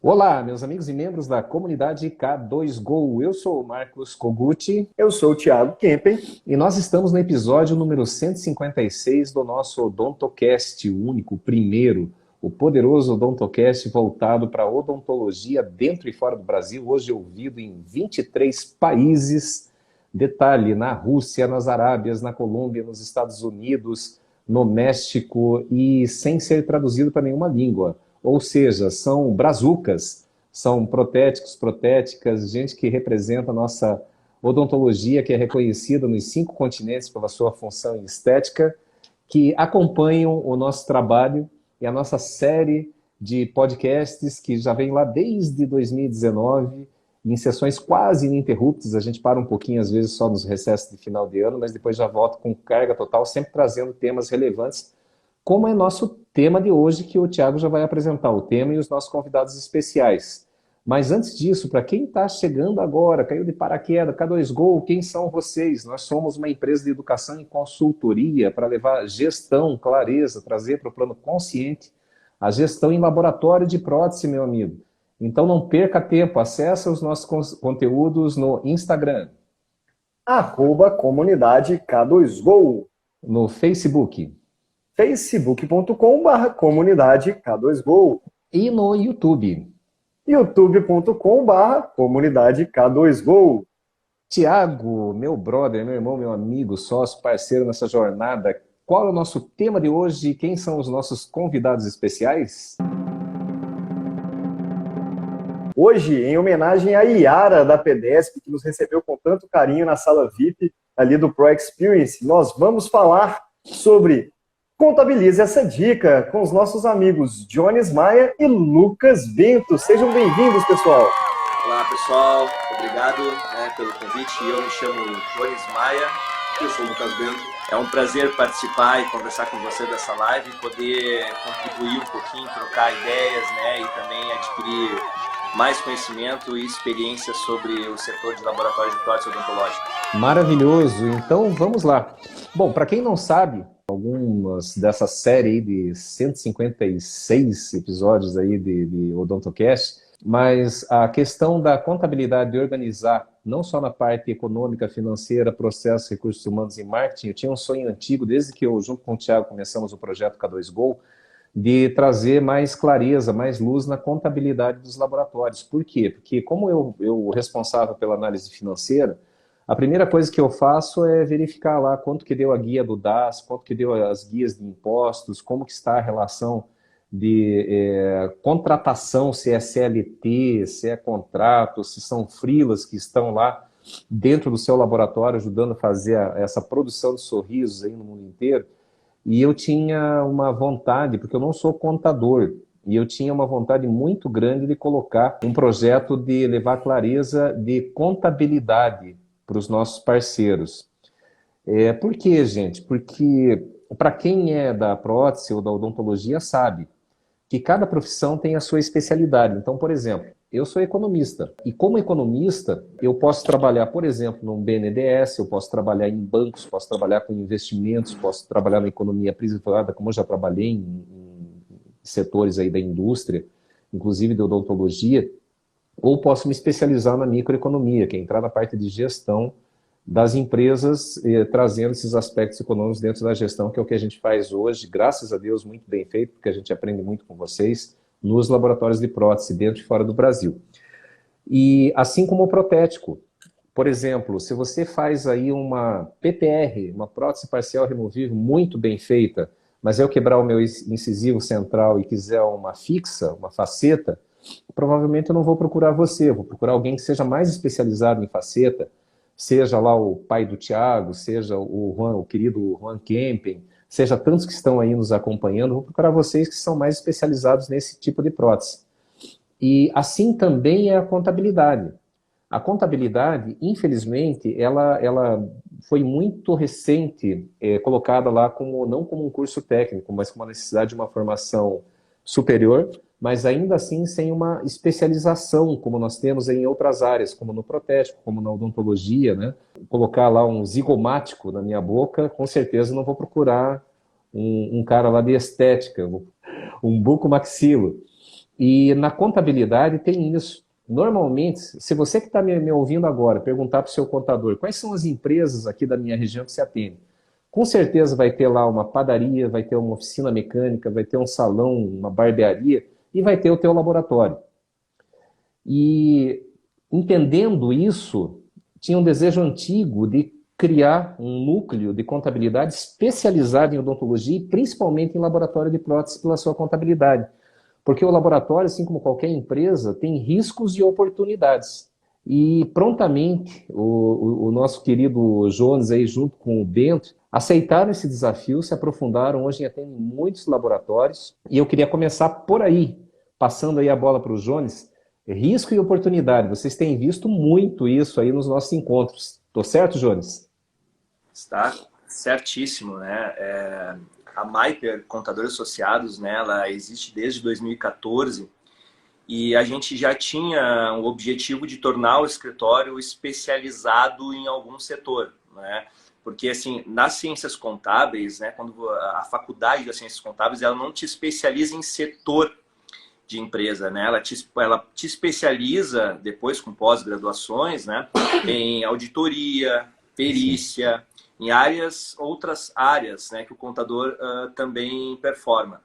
Olá, meus amigos e membros da comunidade K2Go. Eu sou o Marcos Koguchi. Eu sou o Thiago Kempen. E nós estamos no episódio número 156 do nosso Odontocast, o único, o primeiro, o poderoso Odontocast voltado para a odontologia dentro e fora do Brasil, hoje ouvido em 23 países. Detalhe, na Rússia, nas Arábias, na Colômbia, nos Estados Unidos, no México e sem ser traduzido para nenhuma língua. Ou seja, são brazucas, são protéticos, protéticas, gente que representa a nossa odontologia, que é reconhecida nos 5 continentes pela sua função em estética, que acompanham o nosso trabalho e a nossa série de podcasts que já vem lá desde 2019, em sessões quase ininterruptas. A gente para um pouquinho, às vezes, só nos recessos de final de ano, mas depois já volta com carga total, sempre trazendo temas relevantes, como é nosso tema de hoje, que o Thiago já vai apresentar, o tema e os nossos convidados especiais. Mas antes disso, para quem está chegando agora, caiu de paraquedas, K2Go, quem são vocês? Nós somos uma empresa de educação e consultoria para levar gestão, clareza, trazer para o plano consciente a gestão em laboratório de prótese, meu amigo. Então não perca tempo, acesse os nossos conteúdos no Instagram. @comunidade K2Go. No Facebook. facebook.com/comunidade K2Go. E no YouTube. youtube.com/comunidade K2Go. Tiago, meu brother, meu irmão, meu amigo, sócio, parceiro nessa jornada, qual é o nosso tema de hoje e quem são os nossos convidados especiais? Hoje, em homenagem à Yara da PEDESP, que nos recebeu com tanto carinho na sala VIP ali do Pro Experience, nós vamos falar sobre Contabilize essa dica com os nossos amigos Jones Maia e Lucas Bento. Sejam bem-vindos, pessoal. Olá, pessoal. Obrigado pelo convite. Eu me chamo Jones Maia. Eu sou o Lucas Bento. É um prazer participar e conversar com você dessa live e poder contribuir um pouquinho, trocar ideias, e também adquirir mais conhecimento e experiência sobre o setor de laboratórios de prótese odontológica. Maravilhoso. Então, vamos lá. Bom, para quem não sabe, algumas dessa série aí de 156 episódios aí de Odontocast, mas a questão da contabilidade, de organizar, não só na parte econômica, financeira, processos, recursos humanos e marketing. Eu tinha um sonho antigo, desde que eu, junto com o Thiago, começamos o projeto K2Go, de trazer mais clareza, mais luz na contabilidade dos laboratórios. Por quê? Porque como eu responsável pela análise financeira, a primeira coisa que eu faço é verificar lá quanto que deu a guia do DAS, quanto que deu as guias de impostos, como que está a relação de contratação, se é CLT, se é contrato, se são freelas que estão lá dentro do seu laboratório ajudando a fazer essa produção de sorrisos aí no mundo inteiro. E eu tinha uma vontade, porque eu não sou contador, e eu tinha uma vontade muito grande de colocar um projeto de levar clareza de contabilidade para os nossos parceiros. Por quê, gente? Porque para quem é da prótese ou da odontologia sabe que cada profissão tem a sua especialidade. Então, por exemplo, eu sou economista. E como economista, eu posso trabalhar, por exemplo, num BNDES, eu posso trabalhar em bancos, posso trabalhar com investimentos, posso trabalhar na economia privada, como eu já trabalhei em setores aí da indústria, inclusive de odontologia, ou posso me especializar na microeconomia, que é entrar na parte de gestão das empresas, trazendo esses aspectos econômicos dentro da gestão, que é o que a gente faz hoje, graças a Deus, muito bem feito, porque a gente aprende muito com vocês, nos laboratórios de prótese, dentro e fora do Brasil. E assim como o protético, por exemplo, se você faz aí uma PPR, uma prótese parcial removível muito bem feita, mas eu quebrar o meu incisivo central e quiser uma fixa, uma faceta, provavelmente eu não vou procurar você, eu vou procurar alguém que seja mais especializado em faceta, seja lá o pai do Thiago, seja o querido Juan Kempen, seja tantos que estão aí nos acompanhando, vou procurar vocês que são mais especializados nesse tipo de prótese. E assim também é a contabilidade. A contabilidade, infelizmente, ela foi muito recente, colocada lá não como um curso técnico, mas como uma necessidade de uma formação superior, mas ainda assim sem uma especialização, como nós temos em outras áreas, como no protético, como na odontologia, né? Colocar lá um zigomático na minha boca, com certeza não vou procurar um cara lá de estética, um bucomaxilo. E na contabilidade tem isso. Normalmente, se você que está me ouvindo agora perguntar para o seu contador quais são as empresas aqui da minha região que se atende, com certeza vai ter lá uma padaria, vai ter uma oficina mecânica, vai ter um salão, uma barbearia e vai ter o teu laboratório. E entendendo isso, tinha um desejo antigo de criar um núcleo de contabilidade especializado em odontologia e principalmente em laboratório de prótese pela sua contabilidade. Porque o laboratório, assim como qualquer empresa, tem riscos e oportunidades. E prontamente, o nosso querido Jones, aí, junto com o Bento, aceitaram esse desafio, se aprofundaram, hoje atendem muitos laboratórios. E eu queria começar por aí, passando aí a bola para o Jones. Risco e oportunidade, vocês têm visto muito isso aí nos nossos encontros. Tô certo, Jones? Está certíssimo, né? A Maiper Contadores Associados, né, ela existe desde 2014 e a gente já tinha o objetivo de tornar o escritório especializado em algum setor, né? Porque, assim, nas ciências contábeis, né, quando a faculdade das ciências contábeis, ela não te especializa em setor de empresa, né? Ela te especializa, depois com pós-graduações, né, em auditoria, perícia, em outras áreas, né, que o contador também performa,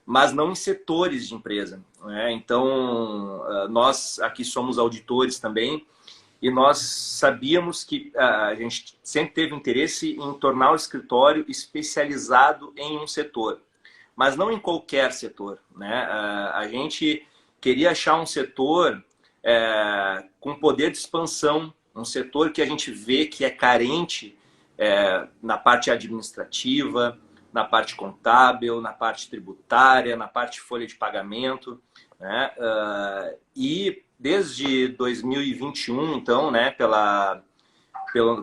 mas não em setores de empresa, né? Então, nós aqui somos auditores também e nós sabíamos que a gente sempre teve interesse em tornar o escritório especializado em um setor, mas não em qualquer setor, né? A gente queria achar um setor com poder de expansão, um setor que a gente vê que é carente na parte administrativa, na parte contábil, na parte tributária, na parte folha de pagamento, né? E desde 2021, então, né,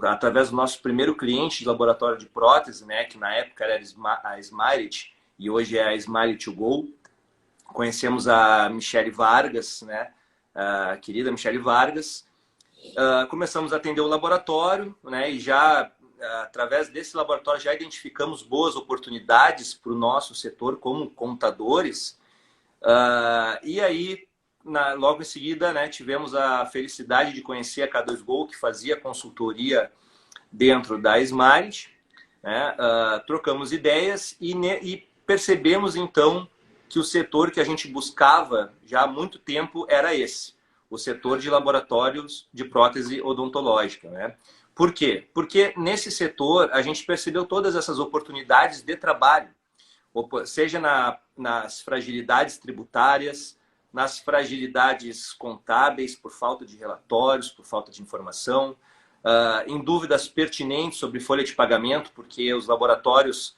através do nosso primeiro cliente de laboratório de prótese, né, que na época era a Smiley e hoje é a Smiley to Go, conhecemos a Michele Vargas, né, a querida Michele Vargas, começamos a atender o laboratório, né, e já através desse laboratório já identificamos boas oportunidades para o nosso setor como contadores. E aí, logo em seguida, né, tivemos a felicidade de conhecer a K2Go, que fazia consultoria dentro da Smart, né? Trocamos ideias e percebemos, então, que o setor que a gente buscava já há muito tempo era esse, o setor de laboratórios de prótese odontológica, né? Por quê? Porque nesse setor a gente percebeu todas essas oportunidades de trabalho, seja nas fragilidades tributárias, nas fragilidades contábeis por falta de relatórios, por falta de informação, em dúvidas pertinentes sobre folha de pagamento, porque os laboratórios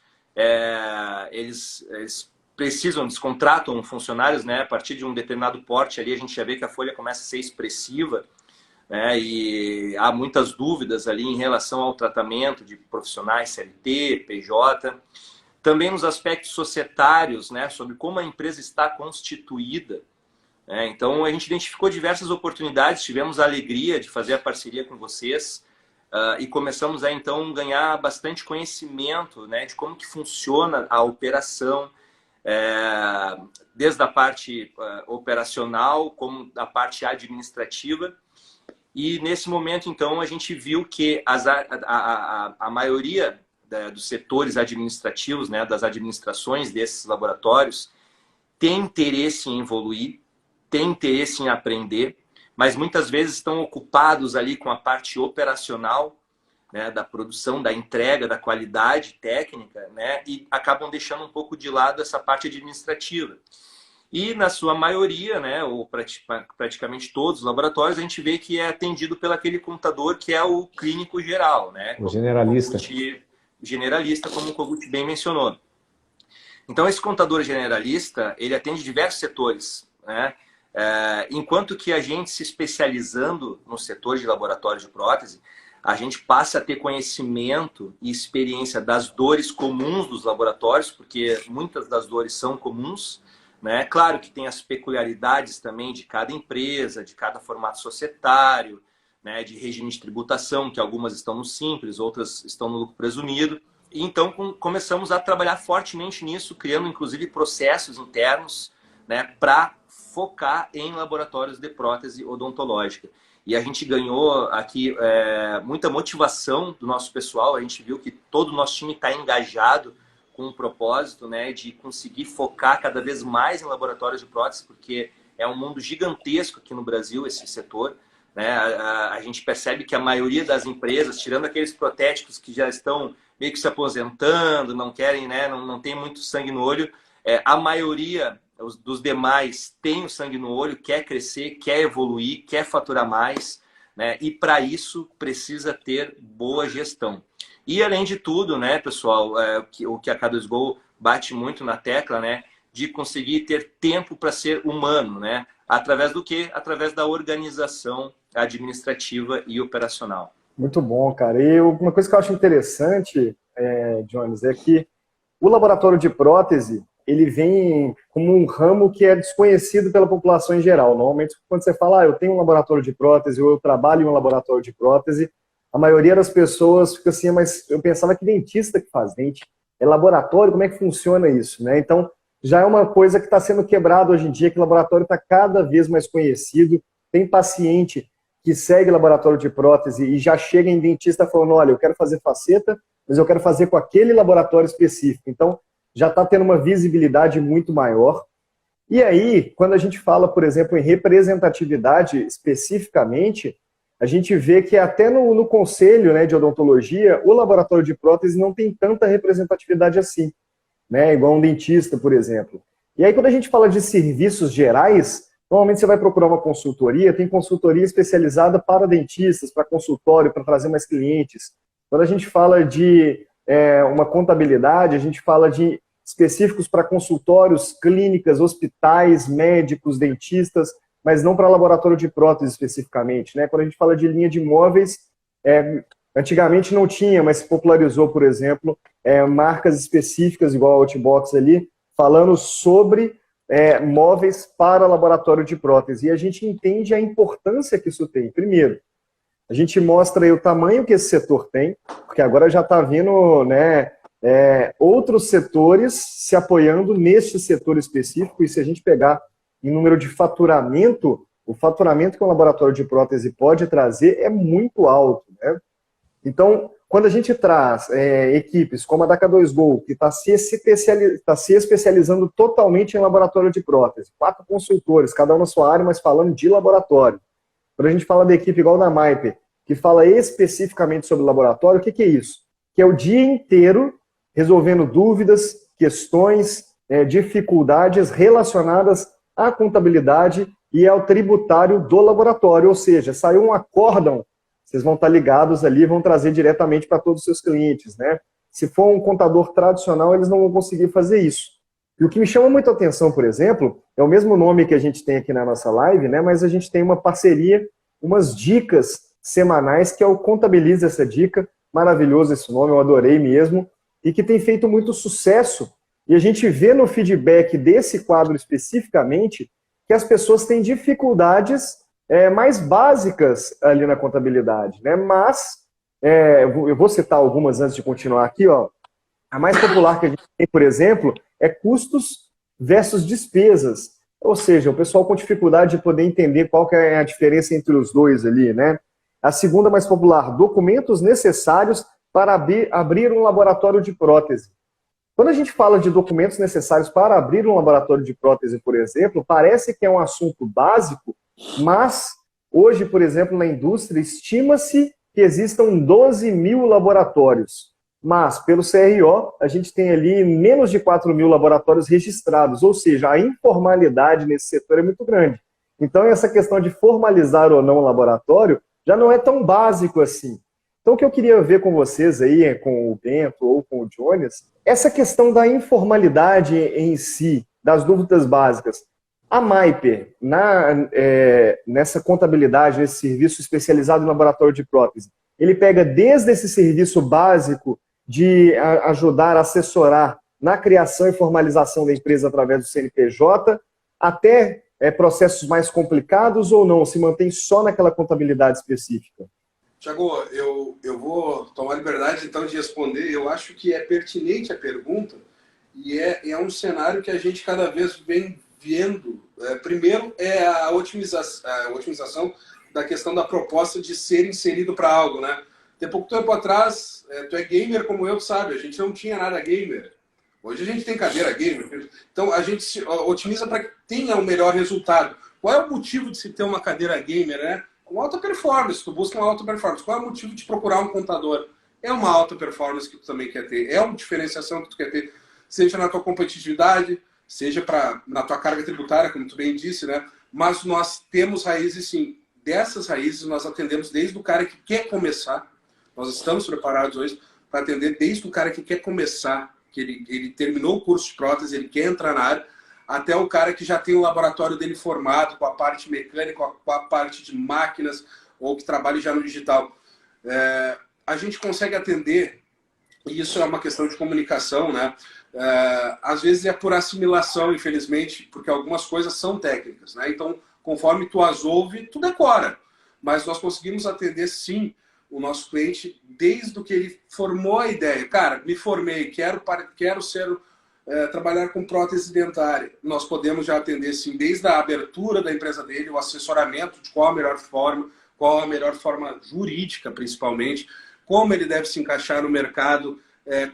eles eles contratam funcionários, né, a partir de um determinado porte ali, a gente já vê que a folha começa a ser expressiva, né, e há muitas dúvidas ali em relação ao tratamento de profissionais CLT, PJ, também nos aspectos societários, né, sobre como a empresa está constituída. Então, a gente identificou diversas oportunidades, tivemos a alegria de fazer a parceria com vocês e começamos a, então, ganhar bastante conhecimento, né, de como que funciona a operação, desde a parte operacional, como a parte administrativa. E nesse momento, então, a gente viu que a maioria dos setores administrativos, né, das administrações desses laboratórios, tem interesse em evoluir, tem interesse em aprender, mas muitas vezes estão ocupados ali com a parte operacional, né, da produção, da entrega, da qualidade técnica, né, e acabam deixando um pouco de lado essa parte administrativa. E, na sua maioria, né, ou praticamente todos os laboratórios, a gente vê que é atendido pelo aquele contador que é o clínico geral, né? O generalista. Generalista, como o Kogut bem mencionou. Então, esse contador generalista, ele atende diversos setores, né? Enquanto que a gente se especializando no setor de laboratório de prótese, a gente passa a ter conhecimento e experiência das dores comuns dos laboratórios, porque muitas das dores são comuns, né? Claro que tem as peculiaridades também de cada empresa, de cada formato societário, né? De regime de tributação, que algumas estão no simples, outras estão no lucro presumido. E então começamos a trabalhar fortemente nisso, criando inclusive processos internos, né? Para focar em laboratórios de prótese odontológica. E a gente ganhou aqui muita motivação do nosso pessoal. A gente viu que todo o nosso time está engajado com o propósito, né, de conseguir focar cada vez mais em laboratórios de prótese, porque é um mundo gigantesco aqui no Brasil, esse setor. Né? A gente percebe que a maioria das empresas, tirando aqueles protéticos que já estão meio que se aposentando, não querem, né, não tem muito sangue no olho, a maioria dos demais tem o sangue no olho, quer crescer, quer evoluir, quer faturar mais, né? E para isso precisa ter boa gestão. E além de tudo, né, pessoal, o que a K2Go bate muito na tecla, né, de conseguir ter tempo para ser humano, né? Através do quê? Através da organização administrativa e operacional. Muito bom, cara. E uma coisa que eu acho interessante, Jones, é que o laboratório de prótese, ele vem como um ramo que é desconhecido pela população em geral. Normalmente, quando você fala, eu tenho um laboratório de prótese ou eu trabalho em um laboratório de prótese, a maioria das pessoas fica assim, mas eu pensava que dentista que faz dente. É laboratório? Como é que funciona isso? Né? Então, já é uma coisa que está sendo quebrada hoje em dia, que o laboratório está cada vez mais conhecido. Tem paciente que segue laboratório de prótese e já chega em dentista falando, olha, eu quero fazer faceta, mas eu quero fazer com aquele laboratório específico. Então, já está tendo uma visibilidade muito maior. E aí, quando a gente fala, por exemplo, em representatividade especificamente, a gente vê que até no conselho, né, de odontologia, o laboratório de prótese não tem tanta representatividade assim, né, igual um dentista, por exemplo. E aí, quando a gente fala de serviços gerais, normalmente você vai procurar uma consultoria, tem consultoria especializada para dentistas, para consultório, para trazer mais clientes. Quando a gente fala de uma contabilidade, a gente fala de específicos para consultórios, clínicas, hospitais, médicos, dentistas, mas não para laboratório de prótese especificamente, né? Quando a gente fala de linha de imóveis, antigamente não tinha, mas se popularizou, por exemplo, marcas específicas, igual a Outbox ali, falando sobre móveis para laboratório de prótese. E a gente entende a importância que isso tem. Primeiro, a gente mostra aí o tamanho que esse setor tem, porque agora já está vindo, né, outros setores se apoiando neste setor específico, e se a gente pegar em número de faturamento, o faturamento que um laboratório de prótese pode trazer é muito alto, né? Então, quando a gente traz equipes como a da K2Go, que está se especializando totalmente em laboratório de prótese, 4 consultores, cada um na sua área, mas falando de laboratório. Quando a gente fala da equipe igual da Maiper, que fala especificamente sobre laboratório, o que é isso? Que é o dia inteiro resolvendo dúvidas, questões, dificuldades relacionadas à contabilidade e ao tributário do laboratório. Ou seja, saiu um acórdão, vocês vão estar ligados ali e vão trazer diretamente para todos os seus clientes, né? Se for um contador tradicional, eles não vão conseguir fazer isso. E o que me chama muito a atenção, por exemplo, é o mesmo nome que a gente tem aqui na nossa live, né? Mas a gente tem uma parceria, umas dicas semanais, que é o Contabiliza Essa Dica. Maravilhoso esse nome, eu adorei mesmo. E que tem feito muito sucesso. E a gente vê no feedback desse quadro especificamente que as pessoas têm dificuldades mais básicas ali na contabilidade, né? Mas, eu vou citar algumas antes de continuar aqui, ó. A mais popular que a gente tem, por exemplo, é custos versus despesas. Ou seja, o pessoal com dificuldade de poder entender qual que é a diferença entre os dois ali, né? A segunda mais popular, documentos necessários para abrir um laboratório de prótese. Quando a gente fala de documentos necessários para abrir um laboratório de prótese, por exemplo, parece que é um assunto básico, mas hoje, por exemplo, na indústria, estima-se que existam 12 mil laboratórios. Mas, pelo CRO, a gente tem ali menos de 4 mil laboratórios registrados, ou seja, a informalidade nesse setor é muito grande. Então, essa questão de formalizar ou não o laboratório já não é tão básico assim. Então, o que eu queria ver com vocês aí, com o Bento ou com o Jones, essa questão da informalidade em si, das dúvidas básicas. A Maiper, nessa contabilidade, nesse serviço especializado em laboratório de prótese, ele pega desde esse serviço básico de ajudar a assessorar na criação e formalização da empresa através do CNPJ, até processos mais complicados, ou não? Se mantém só naquela contabilidade específica? Tiago, eu vou tomar liberdade então de responder. Eu acho que é pertinente a pergunta e é um cenário que a gente cada vez vem vendo, primeiro, é a otimização da questão da proposta de ser inserido para algo, né? Tem pouco tempo atrás, tu é gamer como eu, sabe? A gente não tinha nada gamer. Hoje a gente tem cadeira gamer. Então a gente se otimiza para que tenha o melhor resultado. Qual é o motivo de se ter uma cadeira gamer, né? Com alta performance. Tu busca uma alta performance. Qual é o motivo de procurar um contador? É uma alta performance que tu também quer ter. É uma diferenciação que tu quer ter. Seja na tua competitividade, seja na tua carga tributária, como tu bem disse, né? Mas nós temos raízes, sim. Dessas raízes nós atendemos desde o cara que quer começar. Nós estamos preparados hoje para atender desde o cara que quer começar, que ele terminou o curso de prótese, ele quer entrar na área, até o cara que já tem o laboratório dele formado, com a parte mecânica, com a parte de máquinas, ou que trabalha já no digital. A gente consegue atender, e isso é uma questão de comunicação, né? Às vezes é por assimilação, infelizmente, porque algumas coisas são técnicas, né? Então, conforme tu as ouve, tu decora. Mas nós conseguimos atender, sim, o nosso cliente desde o que ele formou a ideia. Cara, me formei, quero trabalhar com prótese dentária. Nós podemos já atender, sim, desde a abertura da empresa dele, o assessoramento de qual a melhor forma jurídica, principalmente, como ele deve se encaixar no mercado,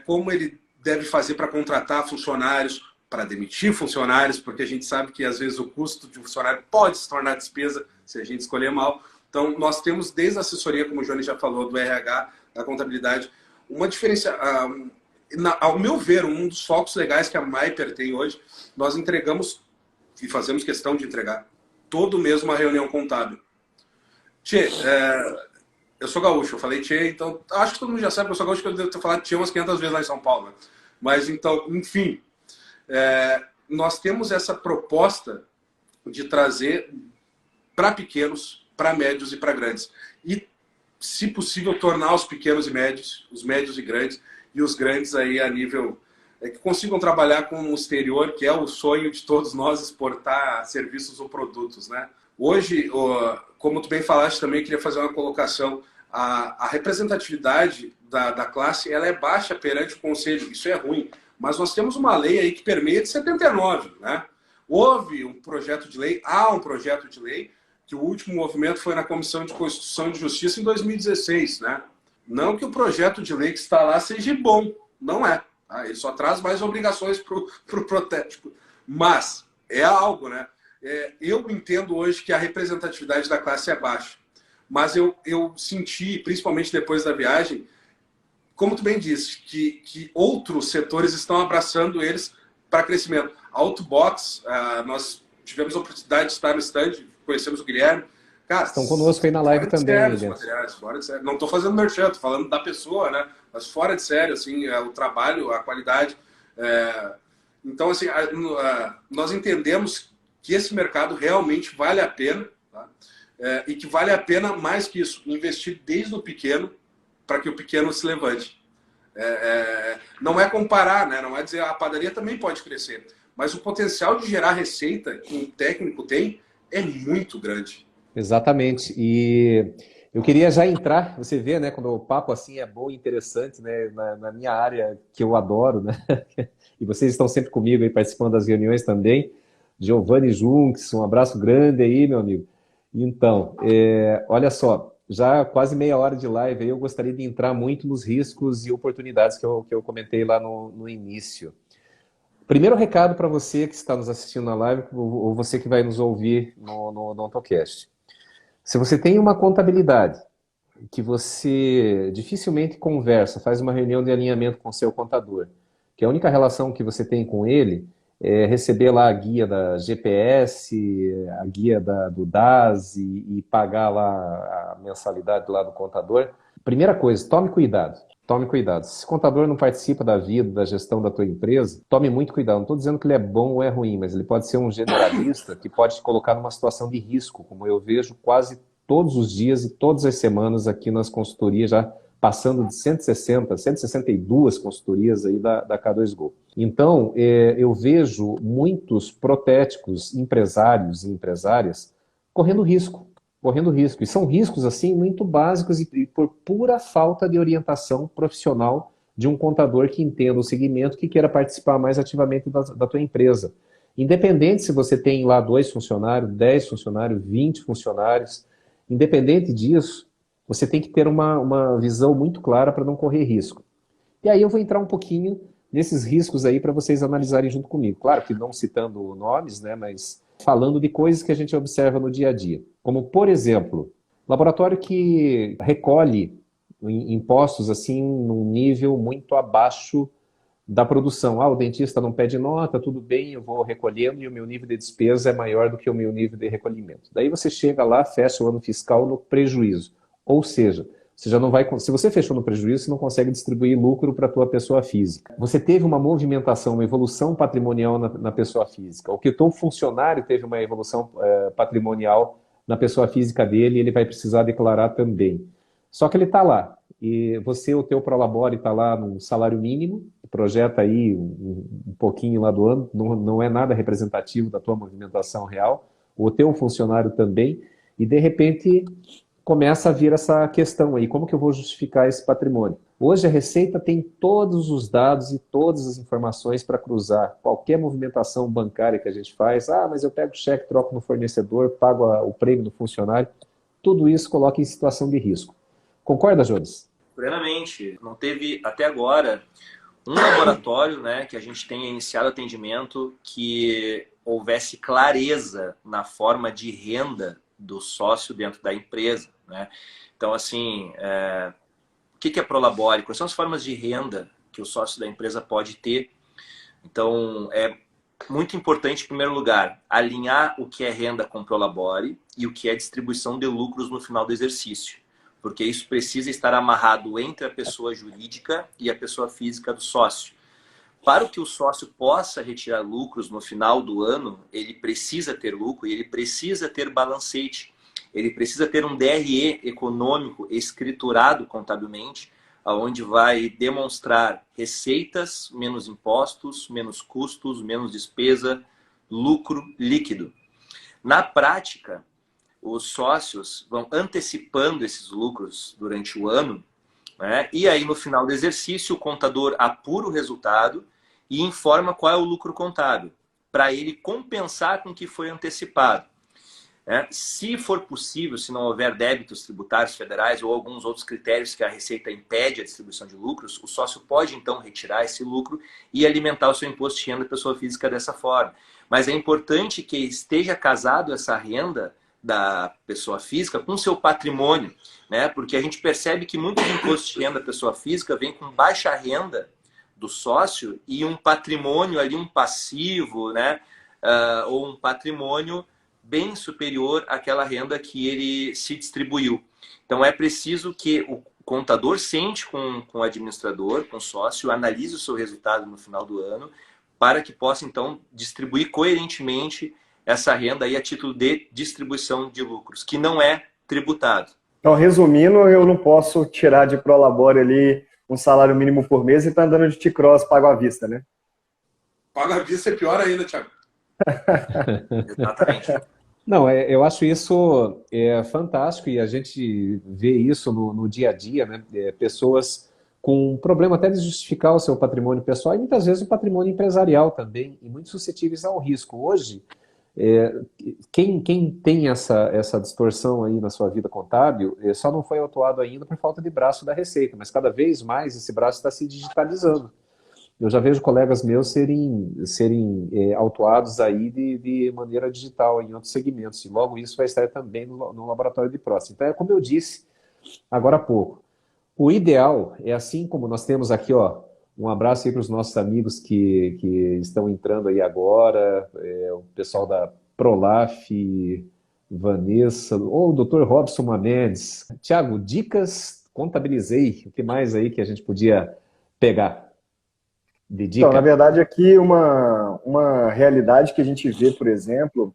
como ele deve fazer para contratar funcionários, para demitir funcionários, porque a gente sabe que às vezes o custo de um funcionário pode se tornar despesa se a gente escolher mal. Então, nós temos desde a assessoria, como o Johnny já falou, do RH, da contabilidade, uma diferença. Ao meu ver, um dos focos legais que a Maiper tem hoje, nós entregamos, e fazemos questão de entregar, todo mês uma reunião contábil. Tchê, eu sou gaúcho, eu falei tchê, então acho que todo mundo já sabe que eu sou gaúcho, que eu devo ter falado tchê umas 500 vezes lá em São Paulo. Né? Mas então, enfim, nós temos essa proposta de trazer para pequenos, para médios e para grandes. E, se possível, tornar os pequenos e médios, os médios e grandes, e os grandes aí a nível... que consigam trabalhar com o exterior, que é o sonho de todos nós, exportar serviços ou produtos, né? Hoje, como tu bem falaste também, queria fazer uma colocação. A representatividade da classe ela é baixa perante o Conselho. Isso é ruim. Mas nós temos uma lei aí que permeia de 79, né? Houve um projeto de lei, há um projeto de lei, que o último movimento foi na Comissão de Constituição e Justiça em 2016, né? Não que o projeto de lei que está lá seja bom, não é. Tá? Ele só traz mais obrigações para o protético. Mas é algo, né? Eu entendo hoje que a representatividade da classe é baixa. Mas eu senti, principalmente depois da viagem, como tu bem disse, que outros setores estão abraçando eles para crescimento. A Autobox, nós tivemos a oportunidade de estar no stand, conhecemos o Guilherme. Cara, estão conosco aí na live também. Fora de sério. Não estou fazendo merchan, estou falando da pessoa, né? Mas fora de sério, assim, o trabalho, a qualidade. Então, assim, nós entendemos que esse mercado realmente vale a pena, tá? E que vale a pena, mais que isso, investir desde o pequeno para que o pequeno se levante. Não é comparar, né? Não é dizer a padaria também pode crescer, mas o potencial de gerar receita que um técnico tem é muito grande. Exatamente. E eu queria já entrar, você vê, né, quando o papo assim é bom e interessante, né, na minha área que eu adoro, né? E vocês estão sempre comigo aí participando das reuniões também. Giovanni Junks, um abraço grande aí, meu amigo. Então, olha só, já quase meia hora de live aí, eu gostaria de entrar muito nos riscos e oportunidades que eu comentei lá no início. Primeiro recado para você que está nos assistindo na live, ou você que vai nos ouvir no AutoCast. Se você tem uma contabilidade que você dificilmente conversa, faz uma reunião de alinhamento com o seu contador, que a única relação que você tem com ele é receber lá a guia da GPS, a guia do DAS e pagar lá a mensalidade lá do contador. Primeira coisa, tome cuidado. Tome cuidado. Se o contador não participa da vida, da gestão da tua empresa, tome muito cuidado. Não estou dizendo que ele é bom ou é ruim, mas ele pode ser um generalista que pode te colocar numa situação de risco, como eu vejo quase todos os dias e todas as semanas aqui nas consultorias, já passando de 162 consultorias aí da K2Go. Então, eu vejo muitos protéticos empresários e empresárias correndo risco. E são riscos, assim, muito básicos e por pura falta de orientação profissional de um contador que entenda o segmento, que queira participar mais ativamente da tua empresa. Independente se você tem lá 2 funcionários, 10 funcionários, 20 funcionários, independente disso, você tem que ter uma visão muito clara para não correr risco. E aí eu vou entrar um pouquinho nesses riscos aí para vocês analisarem junto comigo. Claro que não citando nomes, né, mas falando de coisas que a gente observa no dia a dia. Como, por exemplo, laboratório que recolhe impostos assim num nível muito abaixo da produção. O dentista não pede nota, tudo bem, eu vou recolhendo e o meu nível de despesa é maior do que o meu nível de recolhimento. Daí você chega lá, fecha o ano fiscal no prejuízo. Ou seja, você já não vai, se você fechou no prejuízo, você não consegue distribuir lucro para a tua pessoa física. Você teve uma movimentação, uma evolução patrimonial na pessoa física. O que o teu funcionário teve uma evolução patrimonial na pessoa física dele, ele vai precisar declarar também. Só que ele está lá. E você, o teu Prolabore está lá no salário mínimo, projeta aí um pouquinho lá do ano, não é nada representativo da tua movimentação real, o teu funcionário também, e de repente começa a vir essa questão aí, como que eu vou justificar esse patrimônio? Hoje a Receita tem todos os dados e todas as informações para cruzar qualquer movimentação bancária que a gente faz, mas eu pego o cheque, troco no fornecedor, pago o prêmio do funcionário, tudo isso coloca em situação de risco. Concorda, Jones? Plenamente. Não teve, até agora, um laboratório, né, que a gente tenha iniciado atendimento que houvesse clareza na forma de renda do sócio dentro da empresa, né? Então, assim, o que é Prolabore? Quais são as formas de renda que o sócio da empresa pode ter? Então, é muito importante, em primeiro lugar, alinhar o que é renda com Prolabore e o que é distribuição de lucros no final do exercício, porque isso precisa estar amarrado entre a pessoa jurídica e a pessoa física do sócio. Para que o sócio possa retirar lucros no final do ano, ele precisa ter lucro e ele precisa ter balancete. Ele precisa ter um DRE econômico escriturado contabilmente, onde vai demonstrar receitas, menos impostos, menos custos, menos despesa, lucro líquido. Na prática, os sócios vão antecipando esses lucros durante o ano, né? E aí no final do exercício o contador apura o resultado e informa qual é o lucro contábil, para ele compensar com o que foi antecipado. Se for possível, se não houver débitos tributários federais ou alguns outros critérios que a Receita impede a distribuição de lucros, o sócio pode então retirar esse lucro e alimentar o seu imposto de renda da pessoa física dessa forma. Mas é importante que esteja casado essa renda da pessoa física com seu patrimônio, né? Porque a gente percebe que muitos impostos de renda da pessoa física vêm com baixa renda do sócio e um patrimônio ali, um passivo, né? Ou um patrimônio bem superior àquela renda que ele se distribuiu. Então é preciso que o contador sente com o administrador, com o sócio, analise o seu resultado no final do ano, para que possa então distribuir coerentemente essa renda aí a título de distribuição de lucros, que não é tributado. Então, resumindo, eu não posso tirar de Prolabore ali um salário mínimo por mês e estar andando de T-Cross pago à vista, né? Pago à vista é pior ainda, Thiago. Exatamente. Não, eu acho isso fantástico e a gente vê isso no dia a dia, né? Pessoas com problema até de justificar o seu patrimônio pessoal e muitas vezes o patrimônio empresarial também, e muito suscetíveis ao risco. Hoje, quem tem essa distorção aí na sua vida contábil só não foi autuado ainda por falta de braço da Receita, mas cada vez mais esse braço está se digitalizando. Eu já vejo colegas meus serem autuados aí de maneira digital em outros segmentos, e logo isso vai estar também no laboratório de próstata. Então, como eu disse agora há pouco, o ideal é assim como nós temos aqui, ó, um abraço aí para os nossos amigos que estão entrando aí agora, o pessoal da Prolaf, Vanessa, ou o Dr. Robson Mendes. Tiago, dicas, contabilizei, o que mais aí que a gente podia pegar de dica? Então, na verdade, aqui uma realidade que a gente vê, por exemplo,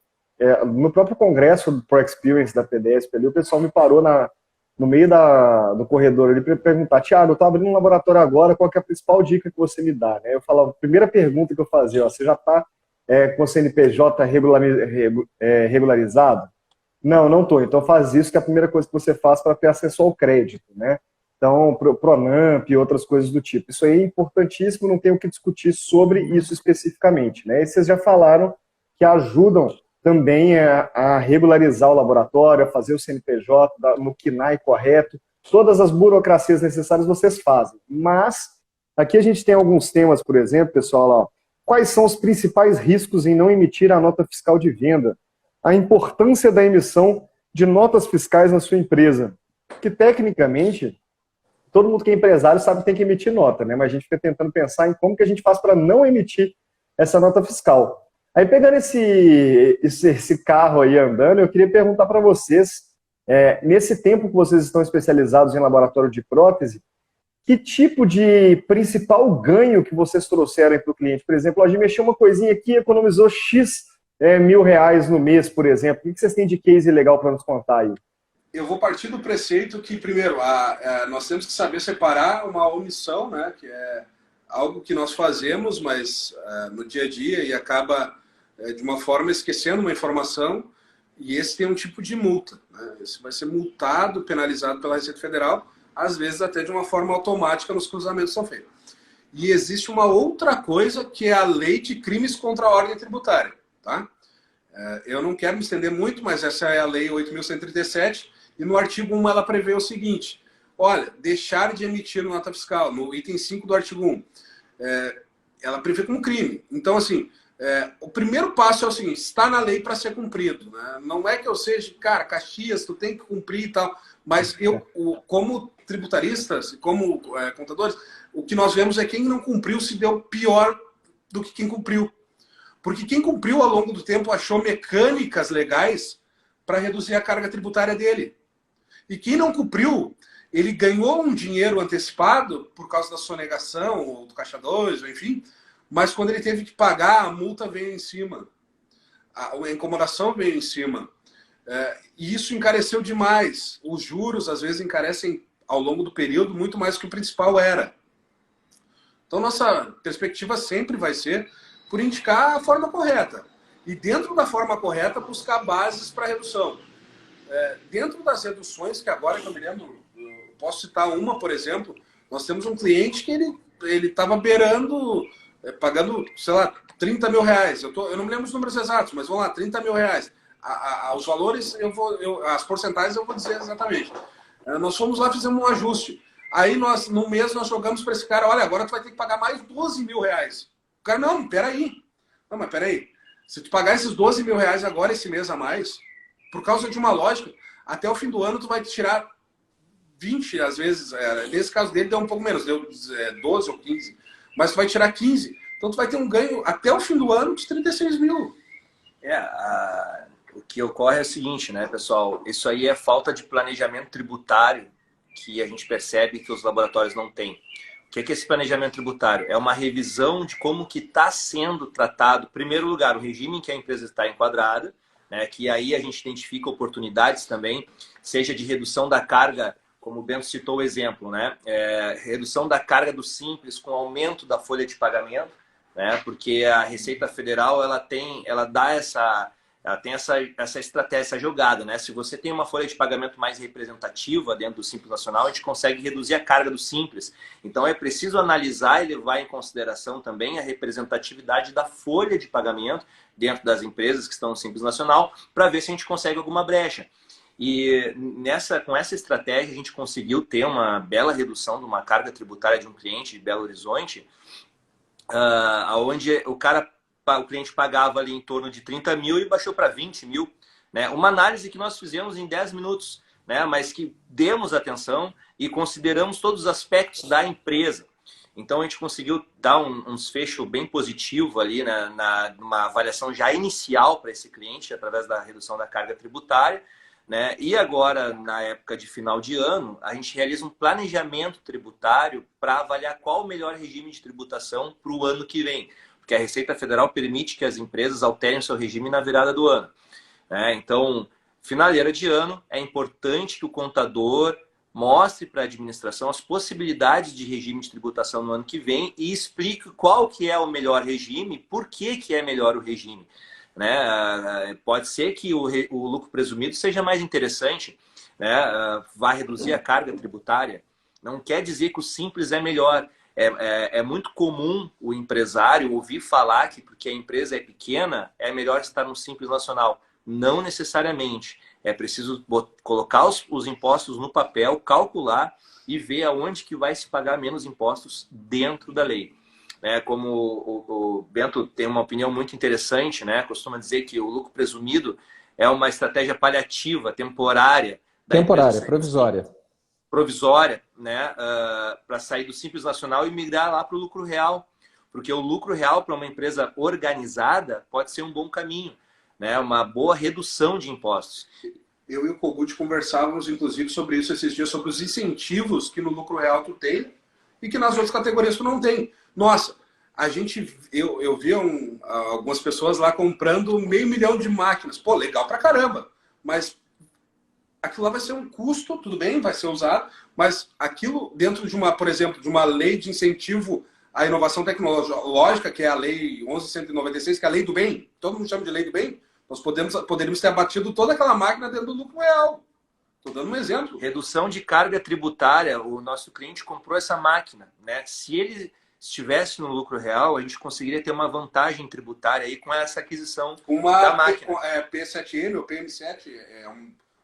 no próprio congresso do Pro Experience da PDESP, ali, o pessoal me parou no meio do corredor ali para perguntar: Thiago, eu estou abrindo um laboratório agora, qual que é a principal dica que você me dá? Eu falava, a primeira pergunta que eu fazia, você já está com o CNPJ regularizado? Não estou. Então faz isso, que é a primeira coisa que você faz para ter acesso ao crédito, né? Então, Pronamp e outras coisas do tipo. Isso aí é importantíssimo, não tenho o que discutir sobre isso especificamente, né? E vocês já falaram que ajudam também a regularizar o laboratório, a fazer o CNPJ no KNAI correto. Todas as burocracias necessárias vocês fazem. Mas aqui a gente tem alguns temas, por exemplo, pessoal, ó, quais são os principais riscos em não emitir a nota fiscal de venda? A importância da emissão de notas fiscais na sua empresa. Que, tecnicamente, todo mundo que é empresário sabe que tem que emitir nota, né? Mas a gente fica tentando pensar em como que a gente faz para não emitir essa nota fiscal. Aí, pegando esse carro aí andando, eu queria perguntar para vocês, nesse tempo que vocês estão especializados em laboratório de prótese, que tipo de principal ganho que vocês trouxeram para o cliente? Por exemplo, a gente mexeu uma coisinha aqui e economizou X R$ 1.000 no mês, por exemplo. O que vocês têm de case legal para nos contar aí? Eu vou partir do preceito que, primeiro, nós temos que saber separar uma omissão, né, que é algo que nós fazemos, mas no dia a dia, e acaba, de uma forma, esquecendo uma informação, e esse tem um tipo de multa. Né? Esse vai ser multado, penalizado pela Receita Federal, às vezes até de uma forma automática nos cruzamentos que são feitos. E existe uma outra coisa, que é a lei de crimes contra a ordem tributária. Tá? Eu não quero me estender muito, mas essa é a lei 8.137, e no artigo 1 ela prevê o seguinte: olha, deixar de emitir nota fiscal, no item 5 do artigo 1, ela prevê como crime. Então, assim, o primeiro passo é o seguinte: está na lei para ser cumprido. Né? Não é que eu seja, cara, Caxias, tu tem que cumprir e tal, mas como tributaristas, como contadores, o que nós vemos é que quem não cumpriu se deu pior do que quem cumpriu. Porque quem cumpriu ao longo do tempo achou mecânicas legais para reduzir a carga tributária dele. E quem não cumpriu, ele ganhou um dinheiro antecipado por causa da sonegação, ou do Caixa 2, ou enfim, mas quando ele teve que pagar, a multa veio em cima. A incomodação veio em cima. E isso encareceu demais. Os juros, às vezes, encarecem ao longo do período muito mais do que o principal era. Então, nossa perspectiva sempre vai ser por indicar a forma correta. E dentro da forma correta, buscar bases para redução. Dentro das reduções, que agora que eu me lembro, posso citar uma, por exemplo, nós temos um cliente que ele estava beirando, pagando, sei lá, R$30 mil. Eu não me lembro os números exatos, mas vamos lá, R$30 mil. Os valores, as porcentagens eu vou dizer exatamente. Nós fomos lá, fizemos um ajuste. Aí, no mês, nós jogamos para esse cara: olha, agora tu vai ter que pagar mais R$12 mil. O cara: não, peraí. Não, mas peraí. Se tu pagar esses R$12 mil agora, esse mês a mais, por causa de uma lógica, até o fim do ano tu vai tirar 20, às vezes. Nesse caso dele deu um pouco menos, deu 12 ou 15. Mas tu vai tirar 15. Então tu vai ter um ganho até o fim do ano de 36 mil. O que ocorre é o seguinte, né, pessoal? Isso aí é falta de planejamento tributário que a gente percebe que os laboratórios não têm. O que é esse planejamento tributário? É uma revisão de como que está sendo tratado, em primeiro lugar, o regime em que a empresa está enquadrada, né, que aí a gente identifica oportunidades também, seja de redução da carga, como o Bento citou o exemplo, né, redução da carga do Simples com aumento da folha de pagamento, né, porque a Receita Federal ela tem essa estratégia, essa jogada, né? Se você tem uma folha de pagamento mais representativa dentro do Simples Nacional, a gente consegue reduzir a carga do Simples. Então é preciso analisar e levar em consideração também a representatividade da folha de pagamento dentro das empresas que estão no Simples Nacional, para ver se a gente consegue alguma brecha. E com essa estratégia a gente conseguiu ter uma bela redução de uma carga tributária de um cliente de Belo Horizonte, onde o cliente pagava ali em torno de 30 mil e baixou para 20 mil. Né? Uma análise que nós fizemos em 10 minutos, né? Mas que demos atenção e consideramos todos os aspectos da empresa. Então a gente conseguiu dar um desfecho bem positivo ali, né? Numa avaliação já inicial para esse cliente, através da redução da carga tributária. Né? E agora, na época de final de ano, a gente realiza um planejamento tributário para avaliar qual o melhor regime de tributação para o ano que vem. Porque a Receita Federal permite que as empresas alterem seu regime na virada do ano. Né? Então, finaleira de ano, é importante que o contador mostre para a administração as possibilidades de regime de tributação no ano que vem e explique qual que é o melhor regime, por que é melhor o regime. Né? Pode ser que o lucro presumido seja mais interessante, né? Vai reduzir a carga tributária. Não quer dizer que o Simples é melhor. É muito comum o empresário ouvir falar que porque a empresa é pequena, é melhor estar no Simples Nacional. Não necessariamente. É preciso colocar os impostos no papel, calcular e ver aonde que vai se pagar menos impostos dentro da lei. Como o Bento tem uma opinião muito interessante, né? Costuma dizer que o lucro presumido é uma estratégia paliativa, temporária. Temporária, provisória, né? Para sair do Simples Nacional e migrar lá para o lucro real. Porque o lucro real para uma empresa organizada pode ser um bom caminho, né? Uma boa redução de impostos. Eu e o Kogut conversávamos, inclusive, sobre isso esses dias, sobre os incentivos que no lucro real tu tem e que nas outras categorias tu não tem. Nossa, eu vi algumas pessoas lá comprando 500 mil de máquinas. Pô, legal pra caramba. Mas aquilo lá vai ser um custo, tudo bem, vai ser usado, mas aquilo dentro de por exemplo, de uma lei de incentivo à inovação tecnológica, que é a Lei 11.196, que é a lei do bem, todo mundo chama de lei do bem, nós poderíamos ter abatido toda aquela máquina dentro do lucro real. Estou dando um exemplo. Redução de carga tributária, o nosso cliente comprou essa máquina, né? Se ele estivesse no lucro real, a gente conseguiria ter uma vantagem tributária aí com essa aquisição da máquina. P7M ou PM7 é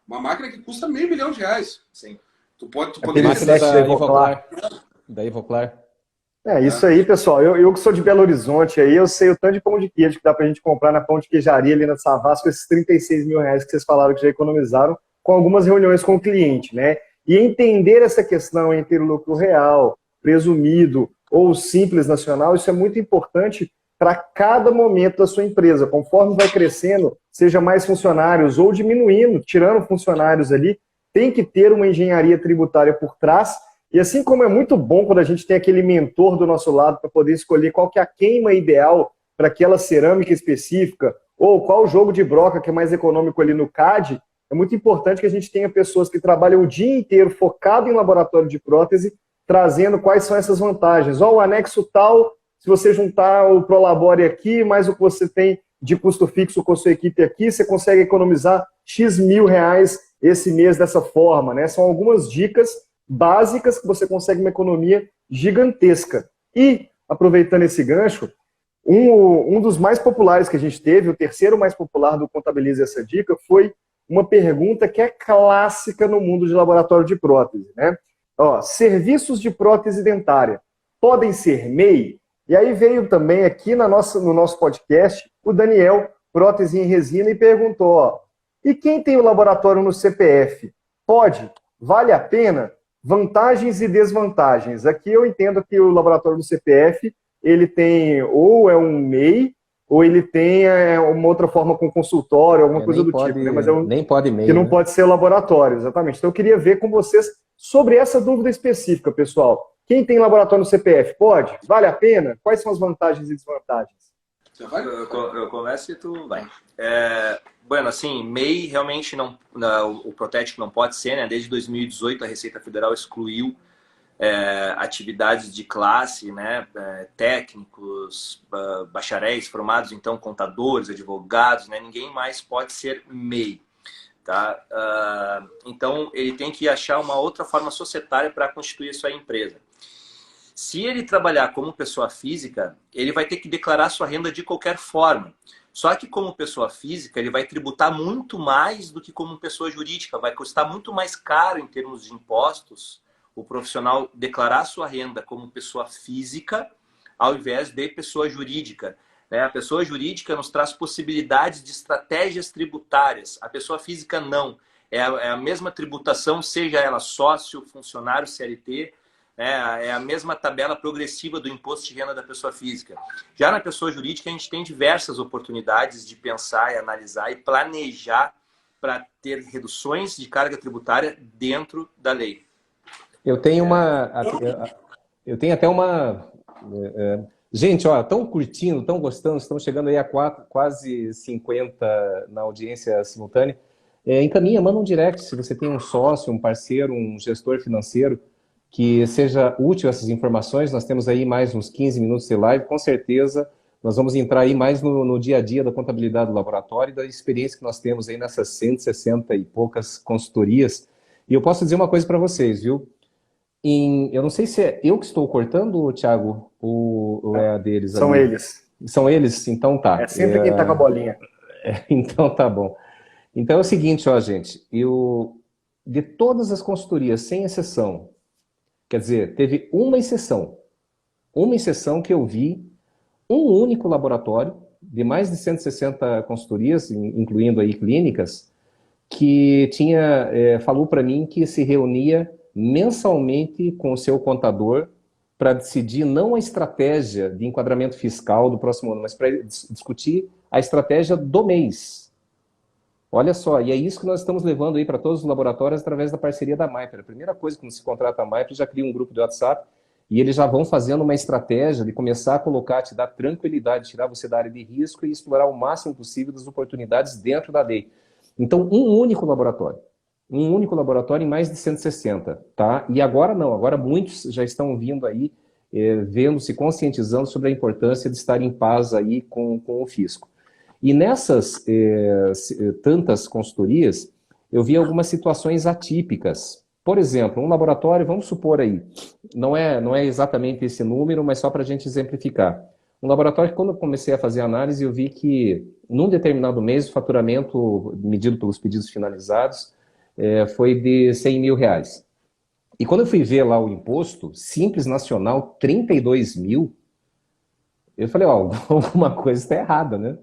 uma máquina que custa R$500 mil. Sim. Tu poderia máquina da Ivoclar. Da Ivoclar. Isso aí, pessoal. Eu que sou de Belo Horizonte, aí eu sei o tanto de pão de queijo que dá pra gente comprar na pão de queijaria ali na Savassi com esses R$36 mil que vocês falaram que já economizaram com algumas reuniões com o cliente, né? E entender essa questão entre o lucro real, presumido ou Simples Nacional, isso é muito importante para cada momento da sua empresa. Conforme vai crescendo, seja mais funcionários ou diminuindo, tirando funcionários ali, tem que ter uma engenharia tributária por trás. E assim como é muito bom quando a gente tem aquele mentor do nosso lado para poder escolher qual que é a queima ideal para aquela cerâmica específica, ou qual jogo de broca que é mais econômico ali no CAD, é muito importante que a gente tenha pessoas que trabalham o dia inteiro focado em laboratório de prótese, trazendo quais são essas vantagens. O anexo tal, se você juntar o Prolabore aqui, mais o que você tem de custo fixo com a sua equipe aqui, você consegue economizar X mil reais esse mês dessa forma, né? São algumas dicas básicas que você consegue uma economia gigantesca. E, aproveitando esse gancho, um dos mais populares que a gente teve, o terceiro mais popular do Contabilize Essa Dica, foi uma pergunta que é clássica no mundo de laboratório de prótese, né? Serviços de prótese dentária podem ser MEI? E aí veio também aqui no nosso podcast o Daniel, prótese em resina, e perguntou, e quem tem o laboratório no CPF? Pode? Vale a pena? Vantagens e desvantagens. Aqui eu entendo que o laboratório do CPF, ele tem ou é um MEI, ou ele tem uma outra forma com consultório, alguma coisa do tipo, né? Mas nem pode MEI, que não pode ser laboratório, exatamente. Então eu queria ver com vocês sobre essa dúvida específica, pessoal. Quem tem laboratório no CPF, pode? Vale a pena? Quais são as vantagens e desvantagens? Eu começo e tu vai. Bueno, assim, MEI realmente não, o Protético não pode ser, né? Desde 2018 a Receita Federal excluiu atividades de classe, né? Técnicos, bacharéis formados, então contadores, advogados, né? Ninguém mais pode ser MEI. Tá? Então, ele tem que achar uma outra forma societária para constituir a sua empresa. Se ele trabalhar como pessoa física, ele vai ter que declarar sua renda de qualquer forma. Só que como pessoa física, ele vai tributar muito mais do que como pessoa jurídica. Vai custar muito mais caro em termos de impostos o profissional declarar sua renda como pessoa física ao invés de pessoa jurídica. A pessoa jurídica nos traz possibilidades de estratégias tributárias. A pessoa física não. É a mesma tributação, seja ela sócio, funcionário, CLT, é a mesma tabela progressiva do imposto de renda da pessoa física. Já na pessoa jurídica, a gente tem diversas oportunidades de pensar e analisar e planejar para ter reduções de carga tributária dentro da lei. Eu tenho até uma... Gente, estão curtindo, estão gostando, estamos chegando aí a quase 50 na audiência simultânea. Encaminha, manda um direct se você tem um sócio, um parceiro, um gestor financeiro que seja útil essas informações. Nós temos aí mais uns 15 minutos de live, com certeza nós vamos entrar aí mais no dia a dia da contabilidade do laboratório e da experiência que nós temos aí nessas 160 e poucas consultorias. E eu posso dizer uma coisa para vocês, viu? Eu não sei se é eu que estou cortando, Thiago, ou é a deles São ali. eles. São eles? Então tá. É sempre quem tá com a bolinha. Então tá bom. Então é o seguinte, ó, gente. De todas as consultorias, sem exceção, quer dizer, teve uma exceção que eu vi um único laboratório de mais de 160 consultorias, incluindo aí clínicas, que falou para mim que se reunia mensalmente com o seu contador para decidir não a estratégia de enquadramento fiscal do próximo ano, mas para discutir a estratégia do mês. Olha só, e é isso que nós estamos levando aí para todos os laboratórios através da parceria da Maiper. A primeira coisa, quando se contrata a Maiper, já cria um grupo de WhatsApp e eles já vão fazendo uma estratégia de começar a colocar, te dar tranquilidade, tirar você da área de risco e explorar o máximo possível das oportunidades dentro da lei. Então, um único laboratório em mais de 160, tá? E agora não, agora muitos já estão vindo aí, vendo, se conscientizando sobre a importância de estar em paz aí com o fisco. E nessas tantas consultorias, eu vi algumas situações atípicas. Por exemplo, um laboratório, vamos supor aí, não é exatamente esse número, mas só para a gente exemplificar. Um laboratório que, quando eu comecei a fazer análise, eu vi que, num determinado mês, o faturamento medido pelos pedidos finalizados foi de R$100 mil. E quando eu fui ver lá o imposto, Simples Nacional, 32 mil, eu falei, ó, alguma coisa está errada, né?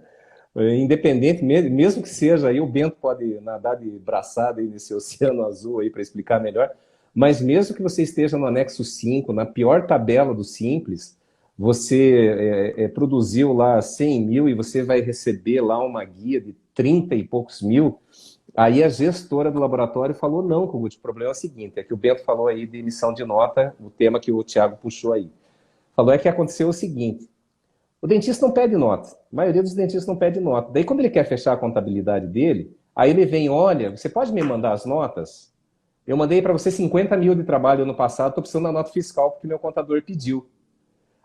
Independente, mesmo que seja, aí o Bento pode nadar de braçada aí nesse oceano azul aí para explicar melhor, mas mesmo que você esteja no anexo 5, na pior tabela do Simples, você produziu lá 100 mil e você vai receber lá uma guia de 30 e poucos mil, aí a gestora do laboratório falou, não, Kogut, o problema é o seguinte, é que o Bento falou aí de emissão de nota, o tema que o Thiago puxou aí. Falou que aconteceu o seguinte, o dentista não pede nota, a maioria dos dentistas não pede nota. Daí quando ele quer fechar a contabilidade dele, aí ele vem, olha, você pode me mandar as notas? Eu mandei para você 50 mil de trabalho ano passado, estou precisando da nota fiscal porque meu contador pediu.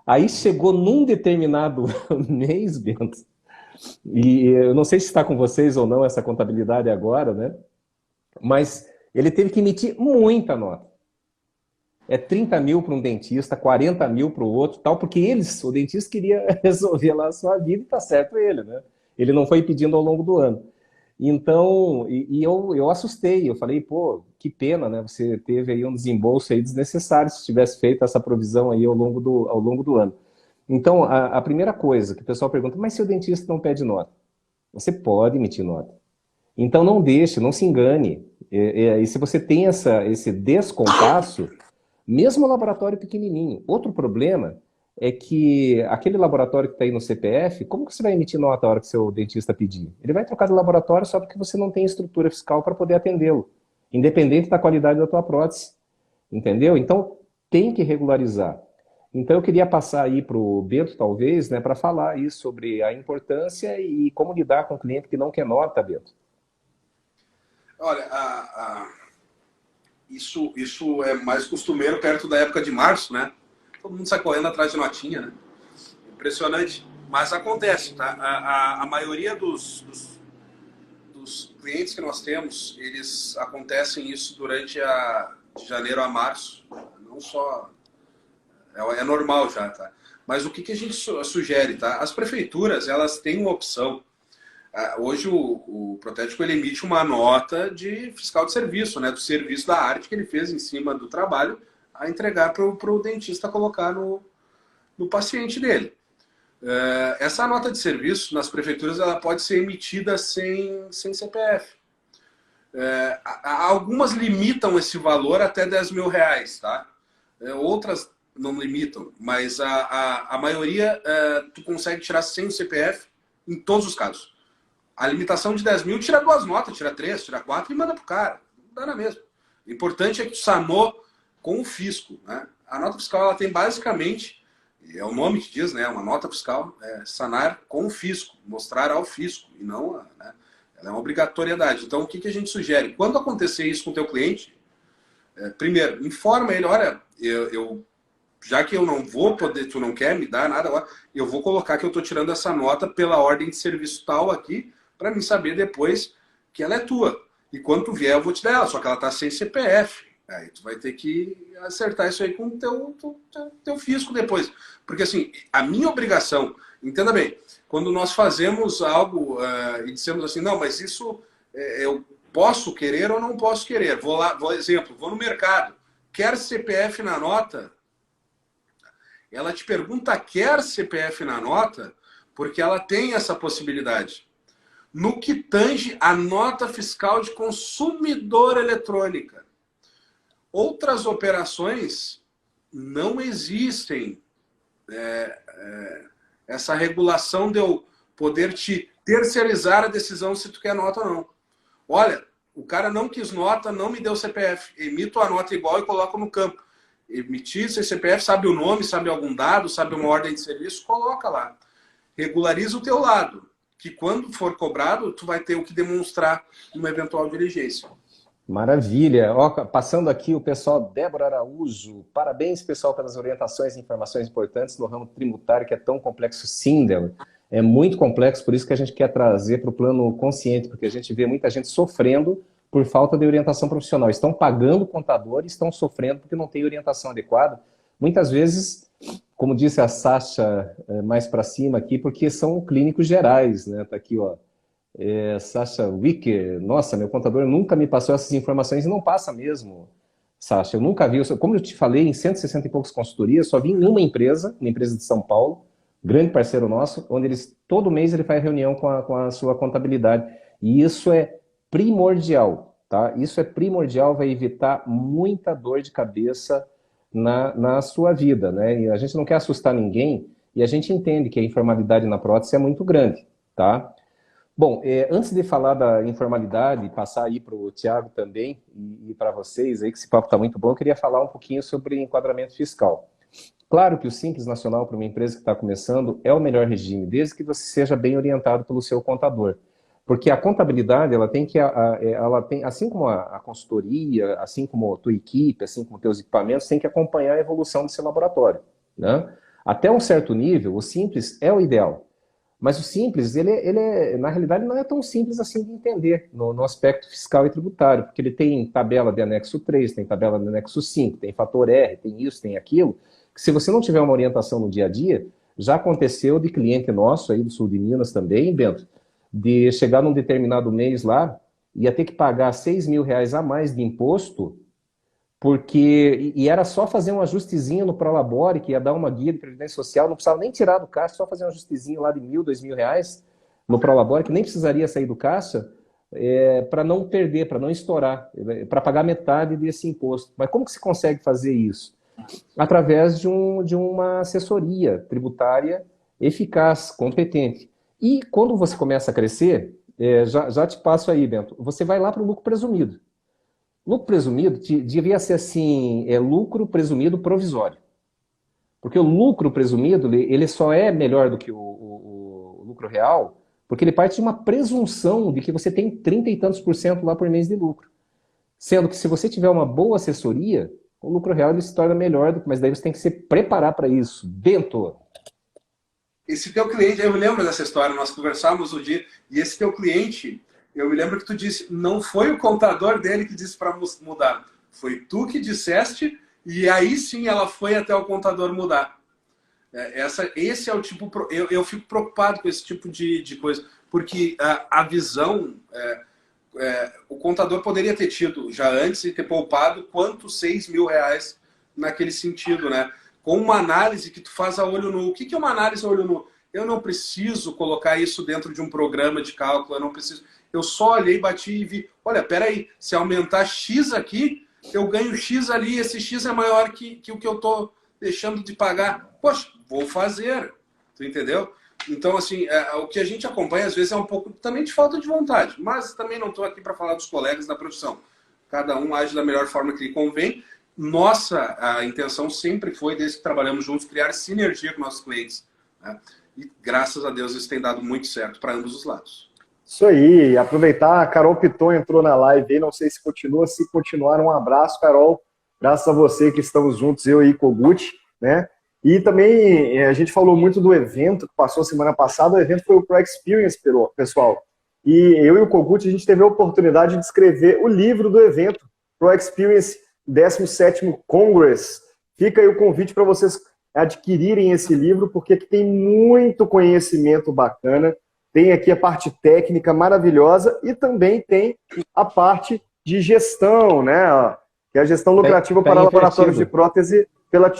Aí chegou num determinado mês, Bento, e eu não sei se está com vocês ou não essa contabilidade agora, né? Mas ele teve que emitir muita nota. 30 mil para um dentista, 40 mil para o outro, tal, porque o dentista queria resolver lá a sua vida e tá certo ele, né? Ele não foi pedindo ao longo do ano. Então, eu assustei, eu falei, pô, que pena, né? Você teve aí um desembolso aí desnecessário se tivesse feito essa provisão aí ao longo do ano. Então, a primeira coisa que o pessoal pergunta, mas se o dentista não pede nota? Você pode emitir nota. Então, não deixe, não se engane. E se você tem esse descompasso, mesmo o laboratório pequenininho. Outro problema é que aquele laboratório que está aí no CPF, como que você vai emitir nota a hora que seu dentista pedir? Ele vai trocar de laboratório só porque você não tem estrutura fiscal para poder atendê-lo, independente da qualidade da tua prótese. Entendeu? Então, tem que regularizar. Então, eu queria passar aí para o Bento, talvez, né, para falar aí sobre a importância e como lidar com o cliente que não quer nota, Bento. Olha, isso é mais costumeiro perto da época de março, né? Todo mundo sai correndo atrás de notinha, né? Impressionante. Mas acontece, tá? A maioria dos clientes que nós temos, eles acontecem isso durante de janeiro a março. Não só... É normal já, tá? Mas o que a gente sugere, tá? As prefeituras, elas têm uma opção. Hoje o Protético ele emite uma nota de fiscal de serviço, né? Do serviço da arte que ele fez em cima do trabalho a entregar para o dentista colocar no paciente dele. Essa nota de serviço nas prefeituras ela pode ser emitida sem CPF. Algumas limitam esse valor até R$10 mil, tá? Outras não limitam, mas a maioria tu consegue tirar sem o CPF em todos os casos. A limitação de 10 mil tira 2 notas, tira 3, tira 4 e manda pro cara. Não dá na mesma. O importante é que tu sanou com o fisco, né? A nota fiscal ela tem basicamente, é o nome que diz, né? Uma nota fiscal é sanar com o fisco, mostrar ao fisco, e não, né? Ela é uma obrigatoriedade. Então o que a gente sugere? Quando acontecer isso com o teu cliente, primeiro, informa ele, olha, já que eu não vou poder, tu não quer me dar nada agora, eu vou colocar que eu estou tirando essa nota pela ordem de serviço tal aqui, para mim saber depois que ela é tua. E quando tu vier, eu vou te dar ela, só que ela está sem CPF. Aí tu vai ter que acertar isso aí com o teu fisco depois. Porque, assim, a minha obrigação, entenda bem, quando nós fazemos algo e dissemos assim, não, mas isso eu posso querer ou não posso querer. Vou lá, vou no mercado, quer CPF na nota? Ela te pergunta, quer CPF na nota? Porque ela tem essa possibilidade. No que tange a nota fiscal de consumidor eletrônica. Outras operações não existem essa regulação de eu poder te terceirizar a decisão se tu quer nota ou não. Olha, o cara não quis nota, não me deu CPF. Emito a nota igual e coloco no campo. Emitir seu CPF, sabe o nome, sabe algum dado, sabe uma ordem de serviço, coloca lá. Regulariza o teu lado, que quando for cobrado, tu vai ter o que demonstrar numa eventual diligência. Maravilha. Ó, passando aqui o pessoal Débora Araújo. Parabéns, pessoal, pelas orientações e informações importantes no ramo tributário, que é tão complexo. Sim, Débora. É muito complexo, por isso que a gente quer trazer para o plano consciente, porque a gente vê muita gente sofrendo por falta de orientação profissional. Estão pagando contador e estão sofrendo porque não tem orientação adequada. Muitas vezes, como disse a Sasha mais para cima aqui, porque são clínicos gerais, né? Tá aqui, ó. Sasha Wicker, nossa, meu contador nunca me passou essas informações e não passa mesmo, Sasha. Eu nunca vi, como eu te falei, em 160 e poucas consultorias, só vi em uma empresa de São Paulo, grande parceiro nosso, onde todo mês ele faz reunião com a sua contabilidade. E isso é primordial, tá? Isso é primordial, vai evitar muita dor de cabeça na sua vida, né? E a gente não quer assustar ninguém e a gente entende que a informalidade na prótese é muito grande, tá? Bom, antes de falar da informalidade, passar aí para o Thiago também e para vocês, aí que esse papo está muito bom, eu queria falar um pouquinho sobre enquadramento fiscal. Claro que o Simples Nacional, para uma empresa que está começando, é o melhor regime, desde que você seja bem orientado pelo seu contador. Porque a contabilidade, ela tem, assim como a consultoria, assim como a tua equipe, assim como teus equipamentos, tem que acompanhar a evolução do seu laboratório, né? Até um certo nível, o Simples é o ideal. Mas o Simples, na realidade, não é tão simples assim de entender no aspecto fiscal e tributário, porque ele tem tabela de anexo 3, tem tabela de anexo 5, tem fator R, tem isso, tem aquilo, que se você não tiver uma orientação no dia a dia, já aconteceu de cliente nosso aí do sul de Minas também, Bento, de chegar num determinado mês lá, ia ter que pagar R$6.000 a mais de imposto, e era só fazer um ajustezinho no Prolabore, que ia dar uma guia de previdência social, não precisava nem tirar do caixa, só fazer um ajustezinho lá de R$1.000, R$2.000 no Prolabore, que nem precisaria sair do caixa, para não perder, para não estourar, para pagar metade desse imposto. Mas como que se consegue fazer isso? Através de uma assessoria tributária eficaz, competente. E quando você começa a crescer, já te passo aí, Bento, você vai lá para o lucro presumido. Lucro presumido devia ser assim, lucro presumido provisório. Porque o lucro presumido, ele só é melhor do que o lucro real, porque ele parte de uma presunção de que você tem 30 e tantos % lá por mês de lucro. Sendo que se você tiver uma boa assessoria, o lucro real ele se torna melhor, mas daí você tem que se preparar para isso. Bento. Esse teu cliente, eu me lembro dessa história, nós conversávamos um dia, e esse teu cliente, eu me lembro que tu disse, não foi o contador dele que disse para mudar, foi tu que disseste, e aí sim ela foi até o contador mudar. Esse é o tipo, eu fico preocupado com esse tipo de coisa, porque a visão, o contador poderia ter tido já antes e ter poupado quantos R$6.000 naquele sentido, né? Com uma análise que tu faz a olho nu. O que é uma análise a olho nu? Eu não preciso colocar isso dentro de um programa de cálculo, eu não preciso. Eu só olhei, bati e vi, olha, peraí, se aumentar X aqui, eu ganho X ali, esse X é maior que o que eu estou deixando de pagar. Poxa, vou fazer, tu entendeu? Então, assim, o que a gente acompanha, às vezes, é um pouco também de falta de vontade, mas também não estou aqui para falar dos colegas da profissão. Cada um age da melhor forma que lhe convém. A intenção sempre foi, desde que trabalhamos juntos, criar sinergia com nossos clientes, né? E graças a Deus isso tem dado muito certo para ambos os lados. Isso aí, aproveitar, a Carol Piton entrou na live aí, não sei se continua, se continuar, um abraço, Carol, graças a você que estamos juntos, eu e Kogut, né? E também a gente falou muito do evento que passou semana passada, o evento foi o Pro Experience, pessoal, e eu e o Kogut, a gente teve a oportunidade de escrever o livro do evento, Pro Experience, 17º Congress. Fica aí o convite para vocês adquirirem esse livro, porque aqui tem muito conhecimento bacana. Tem aqui a parte técnica maravilhosa e também tem a parte de gestão, né? Que é a gestão lucrativa para laboratórios de prótese pela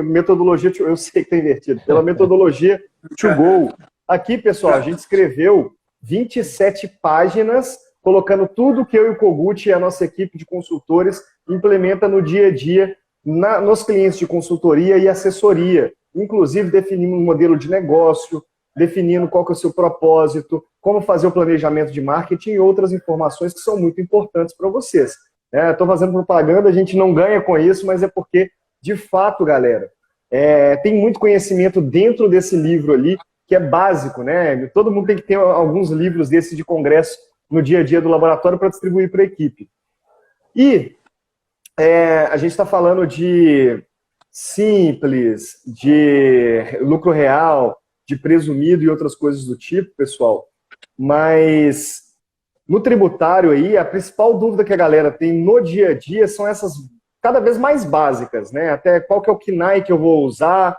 metodologia, eu sei que está invertido, pela metodologia to go. Aqui, pessoal, a gente escreveu 27 páginas, colocando tudo que eu e o Kogut e a nossa equipe de consultores implementa no dia a dia nos clientes de consultoria e assessoria. Inclusive, definindo um modelo de negócio, definindo qual que é o seu propósito, como fazer o planejamento de marketing e outras informações que são muito importantes para vocês. Estou fazendo propaganda, a gente não ganha com isso, mas é porque, de fato, galera, tem muito conhecimento dentro desse livro ali, que é básico, né? Todo mundo tem que ter alguns livros desses de congresso no dia a dia do laboratório para distribuir para a equipe. E a gente está falando de simples, de lucro real, de presumido e outras coisas do tipo, pessoal. Mas no tributário aí, a principal dúvida que a galera tem no dia a dia são essas cada vez mais básicas, né? Até qual que é o KNAI que eu vou usar.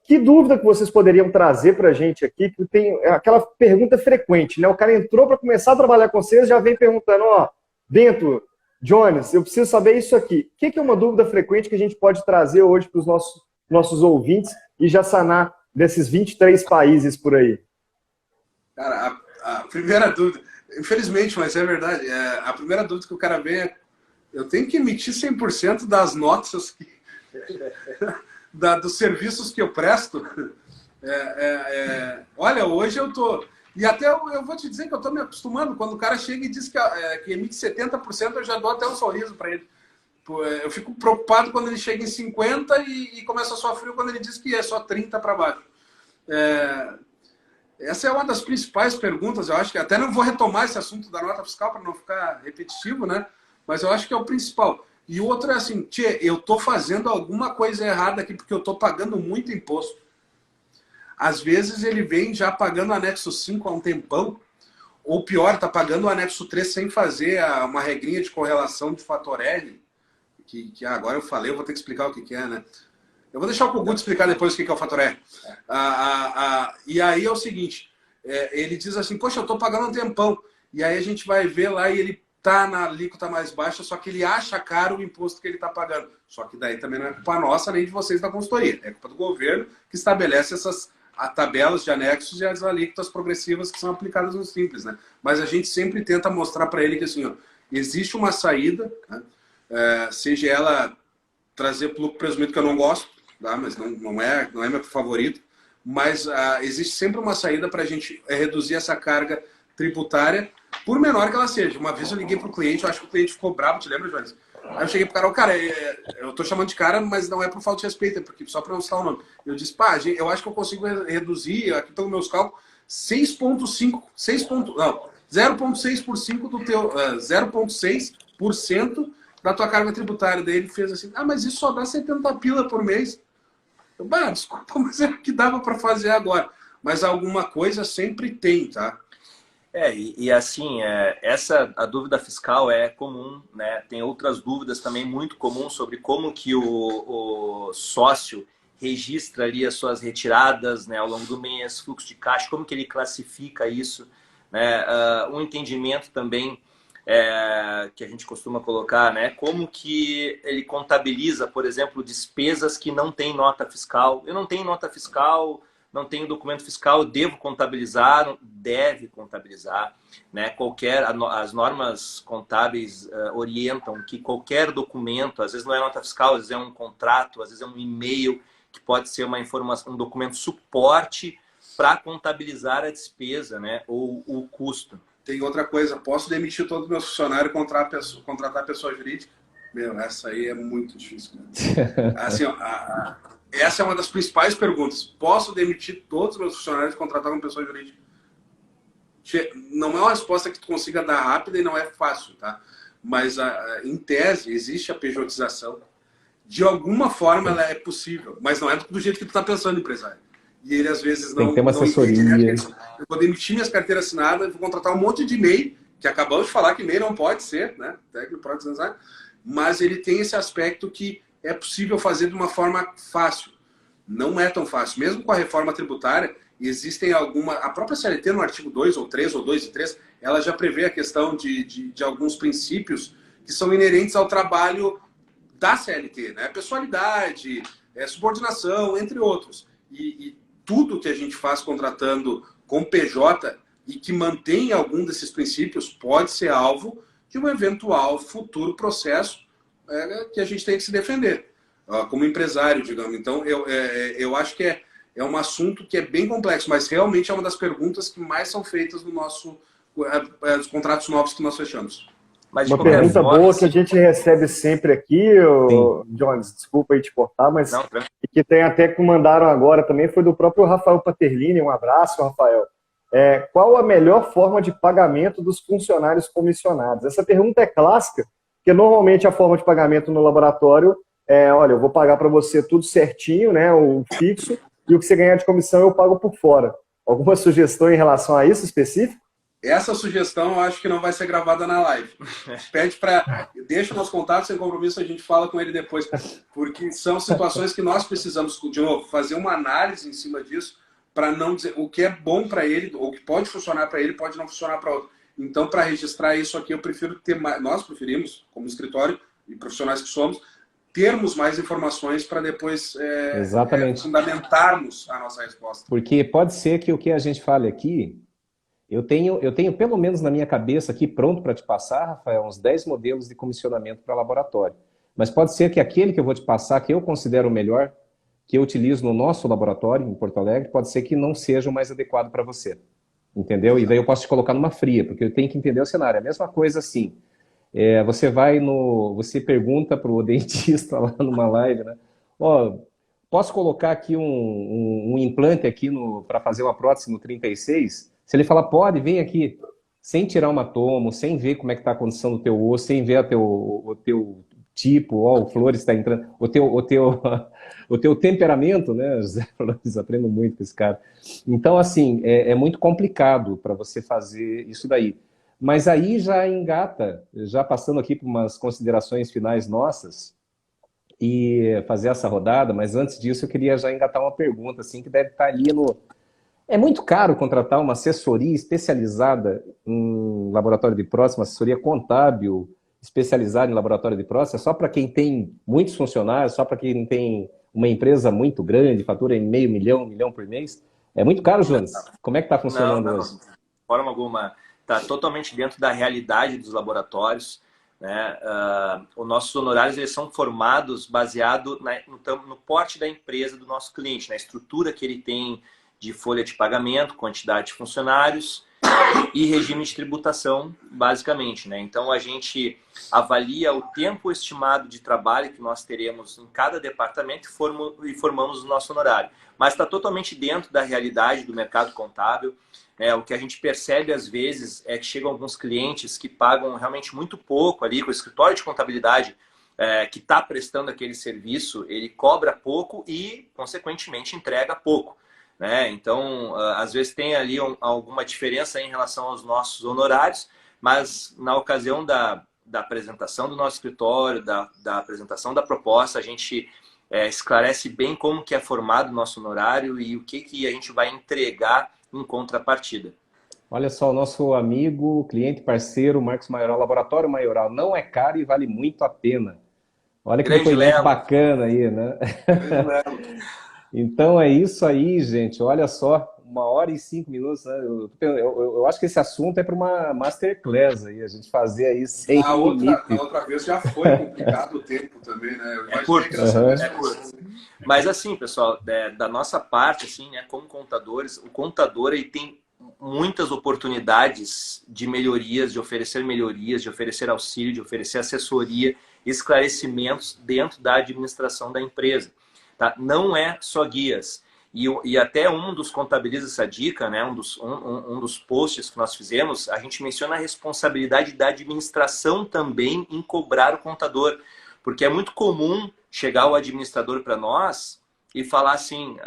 Que dúvida que vocês poderiam trazer para a gente aqui? Que tem aquela pergunta frequente, né? O cara entrou para começar a trabalhar com vocês, já vem perguntando, Bento, Jones, eu preciso saber isso aqui. O que é uma dúvida frequente que a gente pode trazer hoje para os nossos ouvintes e já sanar desses 23 países por aí? Cara, a primeira dúvida, infelizmente, mas é verdade, a primeira dúvida que o cara vem é: eu tenho que emitir 100% das notas dos serviços que eu presto? Olha, hoje eu tô... E até eu vou te dizer que eu tô me acostumando. Quando o cara chega e diz que emite 70%, eu já dou até um sorriso para ele. Eu fico preocupado quando ele chega em 50% e começa a sofrer quando ele diz que é só 30% para baixo. Essa é uma das principais perguntas. Eu acho que até não vou retomar esse assunto da nota fiscal para não ficar repetitivo, né? Mas eu acho que é o principal. E o outro é assim, eu estou fazendo alguma coisa errada aqui porque eu estou pagando muito imposto. Às vezes ele vem já pagando o anexo 5 há um tempão, ou pior, está pagando o anexo 3 sem fazer uma regrinha de correlação de fator R, que agora eu falei, eu vou ter que explicar o que é, né? Eu vou deixar o Kogut explicar depois o que é o fator R. E aí é o seguinte, ele diz assim, poxa, eu estou pagando um tempão. E aí a gente vai ver lá e ele está na alíquota mais baixa, só que ele acha caro o imposto que ele está pagando. Só que daí também não é culpa nossa nem de vocês da consultoria. É culpa do governo que estabelece essas tabelas de anexos e as alíquotas progressivas que são aplicadas no Simples, né? Mas a gente sempre tenta mostrar para ele que assim, existe uma saída, né? Seja ela trazer lucro presumido, que eu não gosto, tá? Mas não é meu favorito, mas existe sempre uma saída para a gente reduzir essa carga tributária, por menor que ela seja. Uma vez eu liguei para o cliente, eu acho que o cliente ficou bravo, te lembra, Jones? Aí eu cheguei pro cara, eu tô chamando de cara, mas não é por falta de respeito, é porque só para não citar o nome. Eu disse, eu acho que eu consigo reduzir, aqui pelos meus cálculos, 0,6% do teu, 0,6% da tua carga tributária. Daí ele fez assim, mas isso só dá 70 pila por mês. Desculpa, mas é o que dava para fazer agora. Mas alguma coisa sempre tem, tá? Assim, a dúvida fiscal é comum, né? Tem outras dúvidas também muito comuns sobre como que o sócio registra ali as suas retiradas, né, ao longo do mês, fluxo de caixa, como que ele classifica isso, né? Um entendimento também que a gente costuma colocar, né? Como que ele contabiliza, por exemplo, despesas que não tem nota fiscal. Eu não tenho nota fiscal, não tenho documento fiscal, eu devo contabilizar, deve contabilizar, né? As normas contábeis orientam que qualquer documento, às vezes não é nota fiscal, às vezes é um contrato, às vezes é um e-mail, que pode ser uma informação, um documento suporte para contabilizar a despesa, né? Ou o custo. Tem outra coisa, posso demitir todos os meus funcionários e contratar pessoa jurídica? Essa aí é muito difícil. Né? Assim, essa é uma das principais perguntas. Posso demitir todos os meus funcionários e contratar uma pessoa jurídica? Não é uma resposta que tu consiga dar rápida e não é fácil, tá? Mas, em tese, existe a pejotização. De alguma forma, ela é possível, mas não é do jeito que tu está pensando, empresário. E ele, às vezes, não... Tem que ter uma assessoria. Eu vou demitir minhas carteiras assinadas, vou contratar um monte de MEI, que acabamos de falar que MEI não pode ser, né? Técnico pode ser, mas ele tem esse aspecto que é possível fazer de uma forma fácil. Não é tão fácil. Mesmo com a reforma tributária, existem a própria CLT no artigo 2 ou 3, ou 2 e 3, ela já prevê a questão de alguns princípios que são inerentes ao trabalho da CLT, né? Pessoalidade, subordinação, entre outros. E tudo que a gente faz contratando com PJ e que mantém algum desses princípios pode ser alvo de um eventual futuro processo que a gente tem que se defender, como empresário, digamos. Então, eu acho que é um assunto que é bem complexo, mas realmente é uma das perguntas que mais são feitas no nos contratos novos que nós fechamos. Mas uma pergunta boa que a gente recebe sempre aqui, Jones, desculpa aí te cortar, mas não, que tem até que mandaram agora também, foi do próprio Rafael Paterlini. Um abraço, Rafael. Qual a melhor forma de pagamento dos funcionários comissionados? Essa pergunta é clássica, porque normalmente a forma de pagamento no laboratório olha, eu vou pagar para você tudo certinho, né, o fixo, e o que você ganhar de comissão eu pago por fora. Alguma sugestão em relação a isso específico? Essa sugestão eu acho que não vai ser gravada na live. Pede para... Deixa o nosso contato, sem compromisso, a gente fala com ele depois. Porque são situações que nós precisamos, de novo, fazer uma análise em cima disso, para não dizer o que é bom para ele, ou que pode funcionar para ele, pode não funcionar para outro. Então, para registrar isso aqui, eu prefiro ter mais... Nós preferimos, como escritório e profissionais que somos, termos mais informações para depois fundamentarmos a nossa resposta. Porque pode ser que o que a gente fale aqui... Eu tenho pelo menos na minha cabeça aqui pronto para te passar, Rafael, uns 10 modelos de comissionamento para laboratório. Mas pode ser que aquele que eu vou te passar, que eu considero o melhor, que eu utilizo no nosso laboratório em Porto Alegre, pode ser que não seja o mais adequado para você. Entendeu? E daí eu posso te colocar numa fria, porque eu tenho que entender o cenário. É a mesma coisa assim. Você pergunta para o dentista lá numa live, né? Posso colocar aqui um implante aqui para fazer uma prótese no 36? Se ele falar, pode, vem aqui, sem tirar uma tomo, sem ver como é que está a condição do teu osso, sem ver o teu tipo, o Flores está entrando, o teu temperamento, né? José Flores, aprendo muito com esse cara. Então, assim, é muito complicado para você fazer isso daí. Mas aí já engata, já passando aqui por umas considerações finais nossas, e fazer essa rodada, mas antes disso eu queria já engatar uma pergunta, assim, que deve estar ali no... É muito caro contratar uma assessoria especializada em laboratório de próstata, uma assessoria contábil especializada em laboratório de próstata, só para quem tem muitos funcionários, só para quem tem uma empresa muito grande, fatura em $500 mil, $1 milhão por mês? É muito caro, Jones? Como é que está funcionando hoje? De forma alguma. Está totalmente dentro da realidade dos laboratórios, né? Os nossos honorários eles são formados baseado no porte da empresa do nosso cliente, na estrutura que ele tem de folha de pagamento, quantidade de funcionários e regime de tributação, basicamente, né? Então, a gente avalia o tempo estimado de trabalho que nós teremos em cada departamento e formamos o nosso honorário. Mas está totalmente dentro da realidade do mercado contábil. O que a gente percebe, às vezes, é que chegam alguns clientes que pagam realmente muito pouco ali, com o escritório de contabilidade que está prestando aquele serviço, ele cobra pouco e, consequentemente, entrega pouco. Então, às vezes tem ali alguma diferença em relação aos nossos honorários, mas na ocasião da apresentação do nosso escritório, da apresentação da proposta, a gente esclarece bem como que é formado o nosso honorário e o que a gente vai entregar em contrapartida. Olha só, o nosso amigo, cliente, parceiro, Marcos Maioral, Laboratório Maioral, não é caro e vale muito a pena. Olha que depoimento bacana aí, né? Então é isso aí, gente. Olha só, 1h05, né? Eu acho que esse assunto é para uma masterclass aí, a gente fazer aí sem limite. Na outra vez já foi complicado o tempo também, né? É curto. Mas assim, pessoal, da nossa parte, assim, né, como contadores, o contador ele tem muitas oportunidades de melhorias, de oferecer auxílio, de oferecer assessoria, esclarecimentos dentro da administração da empresa. Tá? Não é só guias. E até um dos contabiliza essa dica, né? um dos posts que nós fizemos, a gente menciona a responsabilidade da administração também em cobrar o contador. Porque é muito comum chegar o administrador para nós e falar assim,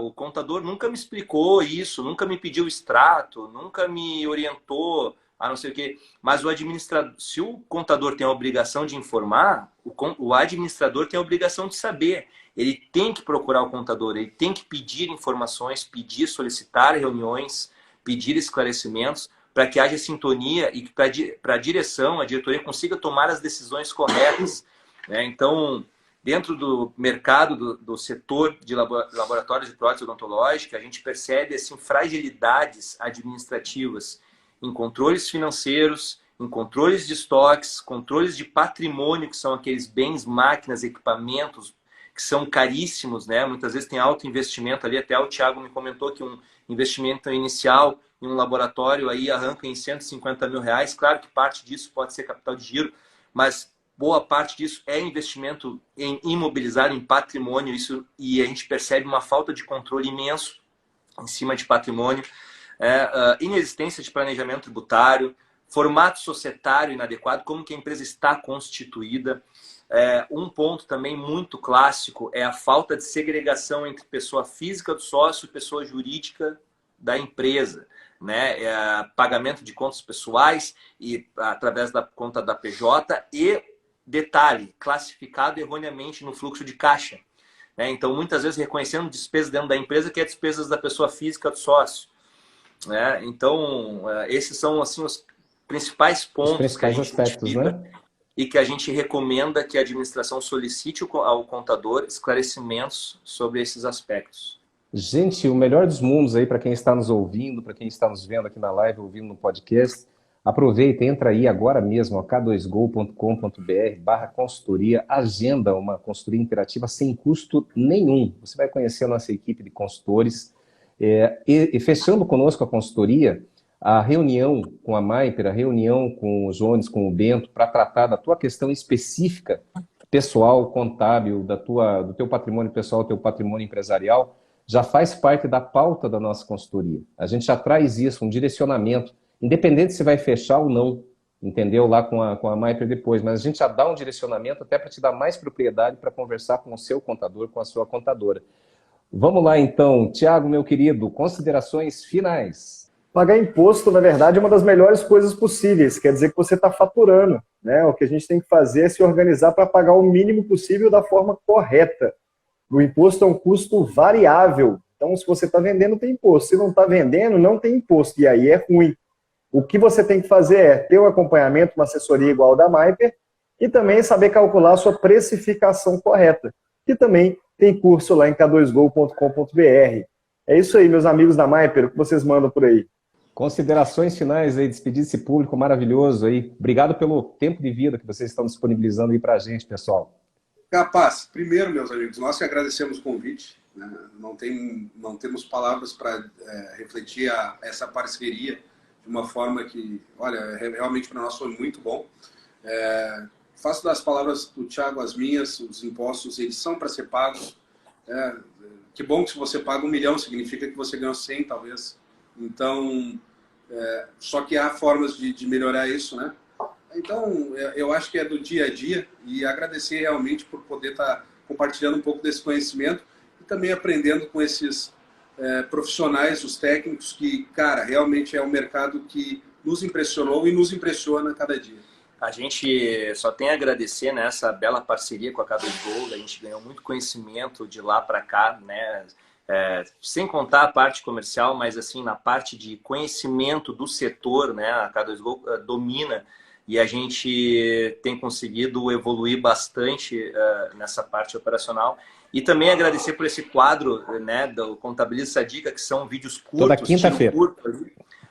o contador nunca me explicou isso, nunca me pediu extrato, nunca me orientou não sei o quê. Mas o administrador, se o contador tem a obrigação de informar, o administrador tem a obrigação de saber. Ele tem que procurar o contador, ele tem que pedir informações, solicitar reuniões, pedir esclarecimentos, para que haja sintonia e que para a direção, a diretoria consiga tomar as decisões corretas, né? Então, dentro do mercado, do setor de laboratórios de prótese odontológica, a gente percebe assim, fragilidades administrativas em controles financeiros, em controles de estoques, controles de patrimônio, que são aqueles bens, máquinas, equipamentos, que são caríssimos, né? Muitas vezes tem alto investimento ali, até o Thiago me comentou que um investimento inicial em um laboratório aí arranca em 150 mil reais. Claro que parte disso pode ser capital de giro, mas boa parte disso é investimento em imobilizar, em patrimônio, e a gente percebe uma falta de controle imenso em cima de patrimônio, inexistência de planejamento tributário, formato societário inadequado, como que a empresa está constituída. Um ponto também muito clássico é a falta de segregação entre pessoa física do sócio e pessoa jurídica da empresa, né? Pagamento de contas pessoais e através da conta da PJ e, detalhe, classificado erroneamente no fluxo de caixa, né? Então, muitas vezes reconhecendo despesas dentro da empresa que é despesas da pessoa física do sócio, né? Então, esses são assim os principais pontos, os principais aspectos, né? E que a gente recomenda que a administração solicite ao contador esclarecimentos sobre esses aspectos. Gente, o melhor dos mundos aí para quem está nos ouvindo, para quem está nos vendo aqui na live, ouvindo no podcast, aproveita, entra aí agora mesmo, k2go.com.br/consultoria, agenda uma consultoria interativa sem custo nenhum. Você vai conhecer a nossa equipe de consultores e fechando conosco a consultoria, a reunião com a Maiper, a reunião com o Jones, com o Bento, para tratar da tua questão específica, pessoal, contábil, do teu patrimônio pessoal, do teu patrimônio empresarial, já faz parte da pauta da nossa consultoria. A gente já traz isso, um direcionamento, independente se vai fechar ou não, entendeu? Lá com a Maiper depois, mas a gente já dá um direcionamento até para te dar mais propriedade para conversar com o seu contador, com a sua contadora. Vamos lá então, Thiago, meu querido, considerações finais. Pagar imposto, na verdade, é uma das melhores coisas possíveis. Quer dizer que você está faturando, né? O que a gente tem que fazer é se organizar para pagar o mínimo possível da forma correta. O imposto é um custo variável. Então, se você está vendendo, tem imposto. Se não está vendendo, não tem imposto. E aí é ruim. O que você tem que fazer é ter um acompanhamento, uma assessoria igual ao da Maiper e também saber calcular a sua precificação correta. Que também tem curso lá em k2go.com.br. É isso aí, meus amigos da Maiper. O que vocês mandam por aí? Considerações finais aí, despedir esse público maravilhoso aí. Obrigado pelo tempo de vida que vocês estão disponibilizando aí para a gente, pessoal. Capaz, primeiro, meus amigos, nós que agradecemos o convite, né? Não temos palavras para refletir essa parceria de uma forma que, olha, realmente para nós foi muito bom. Faço das palavras do Thiago as minhas, os impostos, eles são para ser pagos. Que bom que se você paga 1 milhão, significa que você ganhou 100, talvez. Então, só que há formas de melhorar isso, né? Então, eu acho que é do dia a dia e agradecer realmente por poder estar compartilhando um pouco desse conhecimento e também aprendendo com esses profissionais, os técnicos, que, cara, realmente é um mercado que nos impressionou e nos impressiona a cada dia. A gente só tem a agradecer nessa bela parceria com a K2Go, a gente ganhou muito conhecimento de lá para cá, né? Sem contar a parte comercial, mas assim, na parte de conhecimento do setor, né? A K2Go domina e a gente tem conseguido evoluir bastante nessa parte operacional. E também agradecer por esse quadro, né, do Contabiliza essa Dica, que são vídeos curtos. Toda quinta-feira.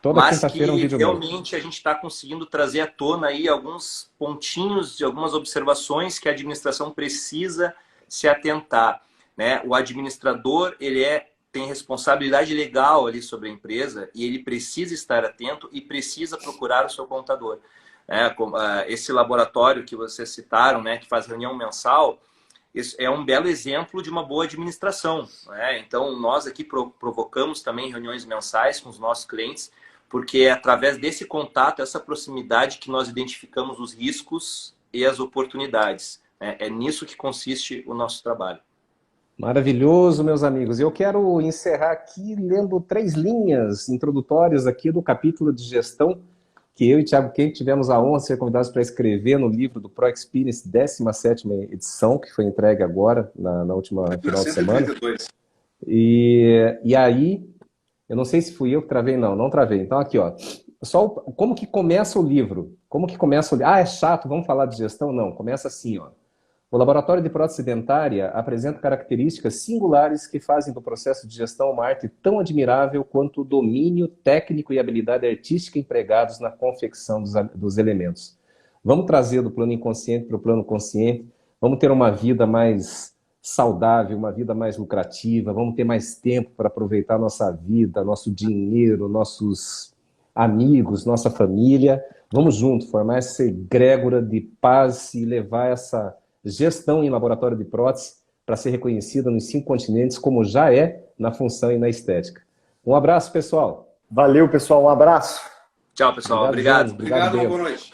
Toda quinta-feira um vídeo realmente novo. A gente está conseguindo trazer à tona aí alguns pontinhos de algumas observações que a administração precisa se atentar, né? O administrador, ele tem responsabilidade legal ali sobre a empresa e ele precisa estar atento e precisa procurar o seu contador. Esse laboratório que vocês citaram, né, que faz reunião mensal, isso é um belo exemplo de uma boa administração, né? Então, nós aqui provocamos também reuniões mensais com os nossos clientes, porque é através desse contato, essa proximidade, que nós identificamos os riscos e as oportunidades. É nisso que consiste o nosso trabalho. Maravilhoso, meus amigos. Eu quero encerrar aqui lendo 3 linhas introdutórias aqui do capítulo de gestão que eu e Thiago Quem tivemos a honra de ser convidados para escrever no livro do Pro Experience, 17ª edição, que foi entregue agora, na última final de semana. E aí, eu não sei se fui eu que travei, não travei. Então aqui, ó, só como que começa o livro? Como que começa o livro? Ah, é chato, vamos falar de gestão? Não, começa assim, ó. O Laboratório de Prótese Dentária apresenta características singulares que fazem do processo de gestão uma arte tão admirável quanto o domínio técnico e habilidade artística empregados na confecção dos elementos. Vamos trazer do plano inconsciente para o plano consciente, vamos ter uma vida mais saudável, uma vida mais lucrativa, vamos ter mais tempo para aproveitar nossa vida, nosso dinheiro, nossos amigos, nossa família. Vamos juntos formar essa egrégora de paz e levar essa gestão em laboratório de prótese para ser reconhecida nos 5 continentes, como já é na função e na estética. Um abraço, pessoal. Valeu, pessoal. Um abraço. Tchau, pessoal. Obrigado. Obrigado, boa noite.